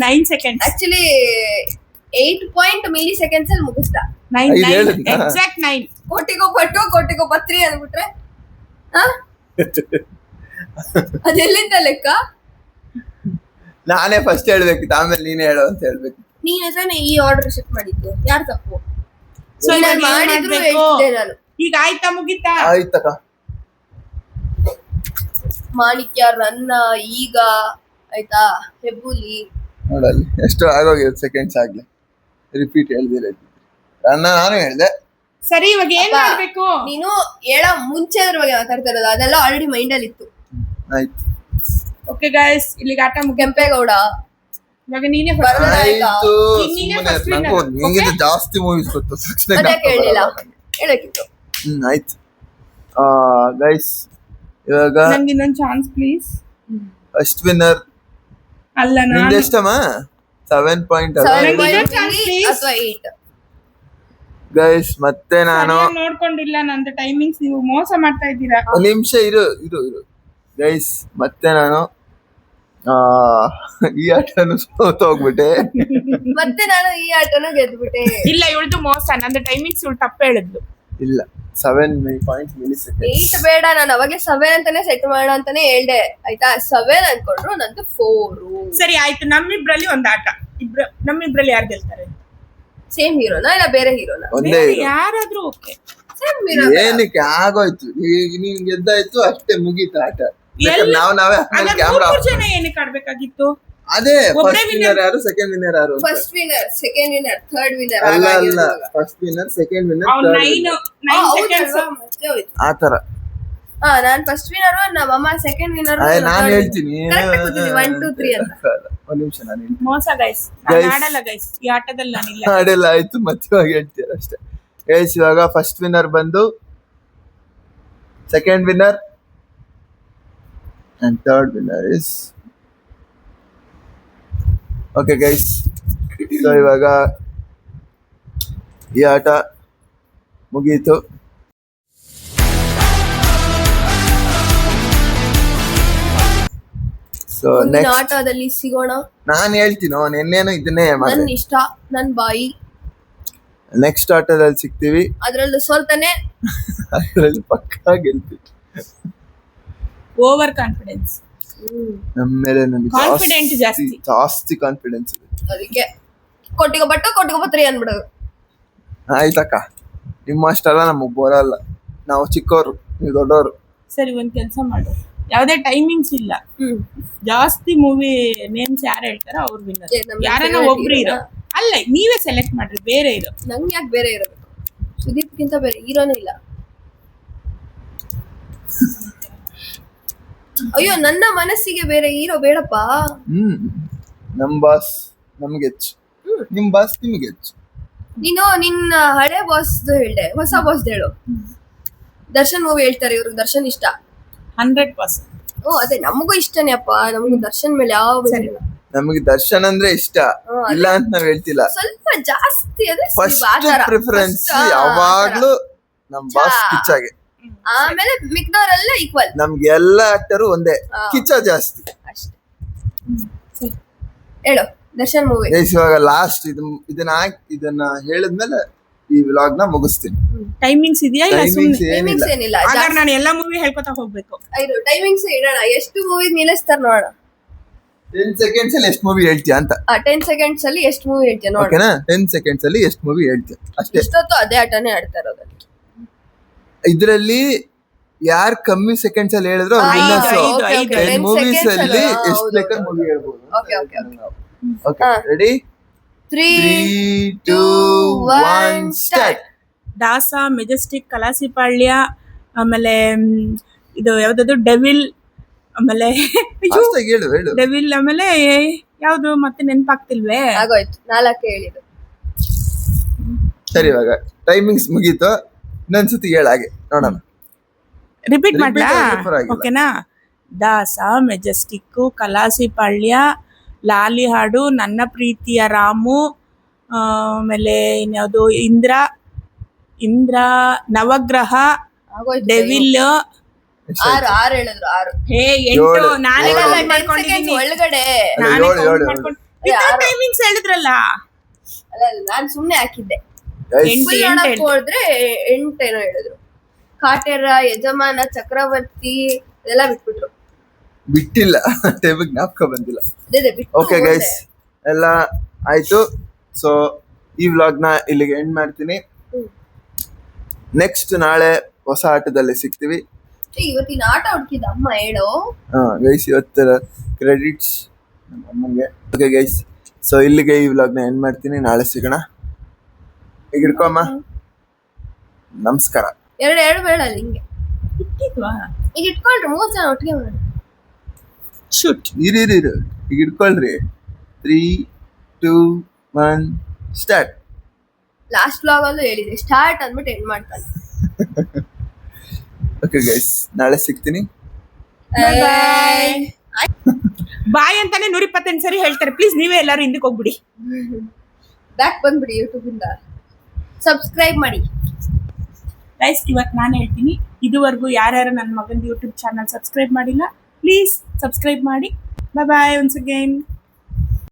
9 seconds. Actually 8 milliseconds ಅಲ್ಲಿ ಮುಗಿಸ್ದ. 9 ಐದ್ ಹೇಳಿದ್ನಾ? ಎಕ್ಸಾಕ್ಟ್ 9. ಕೋಟಿಗೋ ಪಟ್ಟು ಕೋಟಿಗೋ ಪತ್ರಿ ಅಂದ್ಬಿಟ್ರೆ ಆ? ಅದೆಲ್ಲಿಂದ ಲೆಕ್ಕ? ನಾನೇ ಫಸ್ಟ್ ಹೇಳ್ಬೇಕಿತ್ತು, ಆಮೇಲೆ ನೀನೇ ಹೇಳು ಅಂತ ಹೇಳ್ಬೇಕು. ನೀನ್ ಹೆಸರೇ ಈ ಆರ್ಡರ್ ಶಿಫ್ಟ್ ಮಾಡಿದ್ದು, ಯಾರು ತಪ್ಪು? So ನೀನ್ ಇವಾಗ ಏನ್ ಮಾಡಿದ್ರು ಮಾಡ್ಬೇಕು? ಹೇಳ್ತಿದ್ದೆ ನಾನು. ಈಗ ಆಯ್ತಾ, ಮುಗೀತಾ? ಆಯ್ತಕ್ಕ. ಮಾಣಿಕ್ಯ, ರನ್ನ, ಈಗ ಆಯ್ತಾ, ಹೆಬ್ಬುಲಿ. ನೋಡಲ್ಲಿ ಎಷ್ಟು ಆಗೋಗಿದೆ ಸೆಕೆಂಡ್ಸ್ ಆಗ್ಲಿ. ರಿಪೀಟ್ ಹೇಳ್ದಿರ ನಾನು ಹೇಳ್ದೆ. ಸರಿ, ಇವಾಗ ಏನ್ ಅಪ್ಪ, ಮಾಡ್ಬೇಕು? ನೀನು ಹೇಳ ಮುಂಚೆ ಅದ್ರ ಬಗ್ಗೆ ಮಾತಾಡ್ತಾ ಇರೋದು, ಅದೆಲ್ಲ ಆಲ್ರೆಡಿ ಮೈಂಡ್ ಅಲ್ಲಿ ಇತ್ತು. ಆಯ್ತು ಓಕೆ ಗೈಸ್, ಇಲ್ಲಿಗೆ ಆಟ ಮುಗಿ. ಕೆಂಪೇಗೌಡ ಇವಾಗ ನೀನೇ ಬರೋಣ. ಆಯ್ತು. ಈಗ ನೀನೇ ಸುಮ್ಮನೆ first ನಂಗೂ winner. ನಿಂಗಿಂತ Okay? ಜಾಸ್ತಿ ಮೂವೀಸ್ ಗೊತ್ತು. ಮತ್ತೆ ಕೇಳಲಿಲ್ಲ, ಹೇಳಕ್ಕಿತ್ತು. ಆಯ್ತು ಗೈಸ್, ಇವಾಗ ನಂಗೆ ಇನ್ನೊಂದು ಚಾನ್ಸ್ ಪ್ಲೀಸ್. ಫಸ್ಟ್ ವಿನ್ನರ್ ಅಲ್ಲ, ನಿಮ್ದು ನಾನು ಎಷ್ಟಮ್ಮ? 7 ಅಥವಾ 8. ಗೈಸ್ ಮತ್ತೆ ನಾನು ಸರಿಯಾಗಿ ನೋಡ್ಕೊಂಡಿಲ್ಲ, ನಂದು ಟೈಮಿಂಗ್ಸ್ ನೀವು ಮೋಸ ಮಾಡ್ತಾ ಇದ್ದೀರಾ. ಒಂದ್ ನಿಮಿಷ ಇರು ಗೈಸ್, ಮತ್ತೆ ನಾನು ಈ ಆಟನು ಸೋತೋಗ್ಬಿಟ್ಟೆ. ಮತ್ತೆ ನಾನು ಈ ಆಟನ ಗೆದ್ಬಿಟ್ಟೆ. ಇಲ್ಲ, ಇವಳ್ದು ಮೋಸ, ನಂದು ಟೈಮಿಂಗ್ಸ್ ಇವಳು ತಪ್ಪ ಹೇಳಿದ್ಲು. ಇಲ್ಲ 7.millisecond. 8 ಬೇಡ, ನಾನು ಅವಾಗೆ 7 ಅಂತಾನೆ ಸೆಟ್ ಮಾಡೋಣ ಅಂತಾನೆ ಹೇಳ್ದೆ ಆಯ್ತಾ. 7 ಅನ್ಕೊಂಡ್ರು, ನಂದು 4. ಸರಿ ಆಯ್ತು, ನಮ್ಮಿಬ್ರಲ್ಲಿ ಒಂದ್ ಆಟ. ನಮ್ಮಿಬ್ರಲ್ಲಿ ಯಾರು ಗೆಲ್ತಾರೆ? ಸೇಮ್ ಹೀರೋನಾ ಇಲ್ಲ ಬೇರೆ ಹೀರೋನಾ? ಒಂದೇ ಬೇರೆ ಇರು. ಯಾರಾದ್ರೂ ಓಕೆ. Same hero. ಏನಕ್ಕೆ ಆಗೋಯ್ತು, ಈಗ ನೀನ್ ಗೆದ್ದಾಯ್ತು ಅಷ್ಟೇ, ಮುಗೀತು ಆಟ. ಎಲ್ಲ- ನಾವೇ ಕ್ಯಾಮ್ರಾ ಮೂರು ಜನ ಏನಕ್ಕೆ ಆಡ್ಬೇಕಾಗಿತ್ತು? ಅದೇ ಒಬ್ರೇ ಫಸ್ಟ್ ವಿನ್ನರ್ ಯಾರು, ಸೆಕೆಂಡ್ ವಿನ್ನರ್ ಯಾರು ಅಂತ. First winner, second winner, third winner. ಅಲ್ಲ ಫಸ್ಟ್ ವಿನ್ನರ್, ಸೆಕೆಂಡ್ ವಿನ್ನರ್, ಅವ್ನು ನೈನ್ ಸೆಕೆಂಡ್ಸ್. ಮತ್ತೆ ಹೋಯ್ತು. ಆತರ. ನಾನ್ ಫಸ್ಟ್ ವಿನ್ನರ್, ನಮ್ಮಮ್ಮ ಸೆಕೆಂಡ್ ವಿನ್ನರ್. ನಾನ್ ಹೇಳ್ತೀನಿ. 1 2 3 ಅಂತ. ಒಂದ್ ನಿಮಿಷ ನಾನು ಹೇಳ್ತೀನಿ. ಮೋಸ ಗೈಸ್, Guys. ಆಡಲ್ಲ ಗೈಸ್, ಈ ಆಟದಲ್ಲಿ ನಾನಿಲ್ಲ. ಹಾಡೆಲ್ಲ ಆಯ್ತು, ಮತ್ತೆ ಇವಾಗ ಹೇಳ್ತೀರ ಅಷ್ಟೇ. ಗೈಸ್, ಇವಾಗ ಫಸ್ಟ್ ವಿನ್ನರ್ ಬಂದು, second winner and third winner is okay guys. So ಇವಾಗ ಈ ಆಟ ಮುಗೀತು. ಸೊ ಮುಂದಿನ ನೆಕ್ಸ್ಟ್ ಆಟದಲ್ಲಿ ಸಿಗೋಣ. ನಾನು ಹೇಳ್ತೀನೋ, ನಿನ್ನೇನು ಇದನ್ನೇ ನನ್ ಮಾಡಿದೆ. ಇಷ್ಟ, ನನ್ ಬಾಯಿ. ನೆಕ್ಸ್ಟ್ ಆಟದಲ್ಲಿ ಸಿಗ್ತೀವಿ, ಅದ್ರಲ್ಲೂ ಸೋಲ್ತಾನೆ. ಅದರಲ್ಲಿ ಪಕ್ಕಾ ಗೆಲ್ತೀವಿ. Over confidence. ನಮ್ಮ ಮೇಲೆ ನನಗೆ Confident ಜಾಸ್ತಿ. ಜಾಸ್ತಿ ಕಾನ್ಫಿಡೆನ್ಸ್ ಇದೆ. ಅದಕ್ಕೆ ಕೊಟ್ಟಿಗೆ ಬಟ್ಟು ಕೊಟ್ಟಿಗೆ ಪತ್ರಿ ಅನ್ಬಿಡೋದು. ಆಯ್ತಕ್ಕ, ನಿಮ್ಮಷ್ಟೆಲ್ಲ ನಮಗ್ ಬರಲ್ಲ, ನಾವು ಚಿಕ್ಕವರು, ನೀವು ದೊಡ್ಡವರು. ಸರಿ, ಒಂದ್ ಕೆಲಸ ಮಾಡು, ಯಾವ್ದೇ ಟೈಮಿಂಗ್ಸ್ ಇಲ್ಲ, ಜಾಸ್ತಿ ಮೂವಿ ನೇಮ್ಸ್ ಯಾರು ಹೇಳ್ತಾರೋ ಅವ್ರು ವಿನ್ನರ್. ಏ, ನಮ್ಗೆ ಯಾರನ್ನ favorite ಒಬ್ರು ಇರೋ, hero ಅಲ್ಲ ನೀವೇ ಸೆಲೆಕ್ಟ್ ಮಾಡ್ರಿ, ಬೇರೆ ಇರೋ. ನಂಗೆ ಯಾಕೆ ಬೇರೆ ಇರೋದು? ಸುದೀಪ್ಗಿಂತ ಬೇರೆ ಹೀರೋನೇ ಇಲ್ಲ. ಅಯ್ಯೋ, ನನ್ನ ಮನಸ್ಸಿಗೆ ಬೇರೆ ಹೀರೋ ಬೇಡಪ್ಪ. ನಮ್ ಬಾಸ್ ನಮ್ಗೆ ಹೆಚ್ಚು, ನಿಮ್ ಬಾಸ್ ನಿಮ್ಗೆ ಹೆಚ್ಚು. ನೀನು ನಿನ್ನ ಹಳೆ ಬಾಸ್ ಹೇಳ್ದೆ, ಹೊಸ ಬಾಸ್ ಹೇಳು. ದರ್ಶನ್ ಮೂವಿ ಹೇಳ್ತಾರೆ, ಇವ್ರಿಗೆ ದರ್ಶನ್ ಇಷ್ಟ. 100%. ಅದೇ ನಮಗೂ ಇಷ್ಟನೇ ಅಪ್ಪ, ನಮಗೂ ದರ್ಶನ್ ಮೇಲೆ ಯಾವ ಬೇರೆ ಇಲ್ಲ. ನಮಗೆ ದರ್ಶನ್ ಅಂದ್ರೆ ಇಷ್ಟ, ಇಲ್ಲ ಅಂತ ನಾವ್ ಹೇಳ್ತಿಲ್ಲ. ಸ್ವಲ್ಪ ಜಾಸ್ತಿ ಅಂದ್ರೆ ಫಸ್ಟ್ ಆ ಥರ. ಪ್ರಿಫರೆನ್ಸ್ First, ಆ ಯಾವಾಗ್ಲೂ ನಮ್ ಬಾಸ್ ಚಾ. ಕಿಚ್ಚಾಗೆ. ಆಮೇಲೆ ಮಿಕ್ದವರೆಲ್ಲ ಈಕ್ವಲ್ ನಮ್ಗೆ ಎಲ್ಲ ಆಕ್ಟರು ಒಂದೇ, ಕಿಚ್ಚ ಜಾಸ್ತಿ ಅಷ್ಟೇ. ಹೇಳು ದರ್ಶನ್ ಮೂವಿ. ಇವಾಗ ಲಾಸ್ಟ್ ಇದನ್ನ ಹೇಳಿದ್ಮೇಲೆ ಈ ವ್ಲಾಗ್ ನ ಮುಗಿಸ್ತೀನಿ. ಟೈಮಿಂಗ್ಸ್ ಇದೆಯಾ ಇಲ್ಲ ಟೈಮಿಂಗ್ಸ್ ಸುಮ್ಮನೆ? ಏನಿಲ್ಲ. ಟೈಮಿಂಗ್ಸ್ ಏನಿಲ್ಲ, ಹಾಗಾದ್ರೆ ನಾನು ಎಲ್ಲಾ ಮೂವಿ ಹೇಳ್ಕೊತಾ ಹೋಗ್ಬೇಕು. ಟೈಮಿಂಗ್ಸ್ ಇಡೋಣ. ಎಷ್ಟು ಮೂವಿ ನಿಲ್ಲಿಸ್ತಾರ ನೋಡೋಣ. 10 seconds ಅಲ್ಲಿ ಎಷ್ಟು ಮೂವಿ ಹೇಳ್ತೀಯ ಅಂತ. 10 seconds ಅಲ್ಲಿ ಎಷ್ಟು ಮೂವಿ ಹೇಳ್ತೀಯ ನೋಡೋಣ. ಓಕೆನಾ? 10 seconds ಅಲ್ಲಿ ಎಷ್ಟು ಮೂವಿ ಹೇಳ್ತೀಯ ಅಷ್ಟೇ. ಇಷ್ಟೊತ್ತು ಅದೇ ಆಟನೇ ಆಡ್ತಾ ಇರೋದು. ಇದ್ರಲ್ಲಿ ಯಾರು ಕಮ್ಮಿ ಸೆಕೆಂಡ್ಸ್ ಅಲ್ಲಿ ಹೇಳಿದ್ರು ಅವ್ರು ಐದು, winners. ಐದು, ಐದು. 10 ಮೂವೀಸ್ seconds ಅಲ್ಲಿ ಅಲ್ವಾ? ಎಷ್ಟು ಹೌದು, ಬೇಕಾದ್ರೆ ಹೌದು. ಮೂವಿ ಹೇಳ್ಬೋದು. Okay, okay, okay, ready? 3 3 2 1 start. ದಾಸ, ಮೆಜೆಸ್ಟಿಕ್, ಕಲಾಸಿಪಾಳ್ಯ, ಆಮೇಲೆ ಇದು ಯಾವ್ದದು ಡೆವಿಲ್, ಆಮೇಲೆ ಅಷ್ಟಾಗಿ ಹೇಳು. ಡೆವಿಲ್, ಆಮೇಲೆ ಯಾವ್ದು ಮತ್ತೆ ನೆನಪಾಗ್ತಿಲ್ವೇ? ಆಗೋಯ್ತು, 4 ಹೇಳಿದ್ದು. ಸರಿ, ಇವಾಗ ಟೈಮಿಂಗ್ಸ್ ಮುಗೀತು, ಇನ್ನೊಂದ್ಸತಿ ಹೇಳ ಹಾಗೆ ನೋಡೋಣ. ರಿಪೀಟ್ ಮಾಡ್ಲಾ? ಪರವಾಗಿಲ್ಲ. ಓಕೆನಾ? ದಾಸ, ಮೆಜೆಸ್ಟಿಕ್, ಕಲಾಸಿಪಾಳ್ಯ, ಲಾಲಿಹಾಡು, ನನ್ನ ಪ್ರೀತಿಯ ರಾಮು, ಆಮೇಲೆ ಇನ್ಯಾವುದು ಇಂದ್ರ, ನವಗ್ರಹ, ಆಗೋಯ್ತು. ಡೆವಿಲ್. 6 ಹೇಳಿದ್ರು, 6. 8 ನಾನೇ ಏಳು. ಕೌಂಟ್ 10 seconds ಮಾಡ್ಕೊಂಡಿದ್ದೀನಿ. ಒಳಗಡೆ. ಅಲ್ಲ, ನಾನೇ ಏಳು, ಕೌಂಟ್ ಏಳು. ಮಾಡ್ಕೊಂಡು ಯಾರು? ಟೈಮಿಂಗ್ಸ್ ಹೇಳಿದ್ರಲ್ಲ. ಅಲ್ಲ ನಾನ್ ಸುಮ್ನೆ ಹಾಕಿದ್ದೆ. ಗೈಸ್ ಫುಲ್ ನೋಡಕ್ ಹೋದ್ರೆ 8 ಏನೋ ಹೇಳಿದ್ರು. ಕಾಟೇರ, ಯಜಮಾನ, ಚಕ್ರವರ್ತಿ ಇದೆಲ್ಲ ಬಿಟ್ಬಿಟ್ರು. ಬಿಟ್ಟಿಲ್ಲ, ಟೈಮಿಗೆ ಜ್ಞಾಪಕ ಬಂದಿಲ್ಲ. ಅದೇ ಬಿಟ್ಟು ಓಕೆ ಗೈಸ್, ಎಲ್ಲ ಆಯ್ತು. ಸೊ ಈ ವ್ಲಾಗ್ನ ಇಲ್ಲಿಗೆ ಎಂಡ್ ಮಾಡ್ತೀನಿ. ನೆಕ್ಸ್ಟ್ ನಾಳೆ ಹೊಸ ಆಟದಲ್ಲಿ ಸಿಗ್ತೀವಿ. ಇವತ್ತಿನ ಆಟ ಹುಡುಕಿದ ಅಮ್ಮ ಹೇಳೋ. ಗೈಸ್ ಇವತ್ತರ ಕ್ರೆಡಿಟ್ಸ್ ನಮ್ಮ ಅಮ್ಮಂಗೆ. ಓಕೆ ಗೈಸ್, ಸೊ ಇಲ್ಲಿಗೆ ಈ ವ್ಲಾಗ್ನ ಎಂಡ್ ಮಾಡ್ತೀನಿ. ನಾಳೆ ಸಿಗೋಣ. ಈಗ ಹಿಡ್ಕೊಮ್ಮ. ನಮಸ್ಕಾರ. ಎರಡು ಬೇಡ ಹಿಂಗೆ ಇಟ್ಟಿದ್ವಾ? ಈಗ ಇಟ್ಕೊಳ್ರಿ 3 ಜನ ಒಟ್ಟಿಗೆ ಮಾಡೋಣ. ಶೂಟ್. ಇರು ಈಗ ಹಿಡ್ಕೊಳ್ರಿ. 3, 2, 1 ಸ್ಟಾರ್ಟ್. ಲಾಸ್ಟ್ ವ್ಲಾಗ್ ಅಲ್ಲೂ ಹೇಳಿದೆ ಸ್ಟಾರ್ಟ್ ಅಂದ್ಬಿಟ್ಟು ಎಂಡ್ ಮಾಡ್ತಾನೆ. ಓಕೆ ಗೈಸ್, ನಾಳೆ ಸಿಗ್ತೀನಿ. ಬಾಯ್ ಅಂತಾನೆ 128 ಸರಿ ಹೇಳ್ತಾರೆ. ಪ್ಲೀಸ್ ನೀವೇ ಎಲ್ಲರೂ ಹಿಂದಕ್ಕೆ ಹೋಗ್ಬಿಡಿ. ಬ್ಯಾಕ್ ಬಂದ್ಬಿಡಿ ಯೂಟ್ಯೂಬ್ ಇಂದ. ಸಬ್ಸ್ಕ್ರೈಬ್ ಮಾಡಿ ಗೈಸ್. ಇವತ್ತು ನಾನು ಹೇಳ್ತೀನಿ, ಇದುವರೆಗೂ ಯಾರ್ಯಾರು ನನ್ನ ಮಗನ ಯೂಟ್ಯೂಬ್ ಚಾನಲ್ ಸಬ್ಸ್ಕ್ರೈಬ್ ಮಾಡಿಲ್ಲ, ಪ್ಲೀಸ್ ಸಬ್ಸ್ಕ್ರೈಬ್ ಮಾಡಿ. ಬಾಯ್ ಬಾಯ್ ಒನ್ಸ್ ಅಗೈನ್.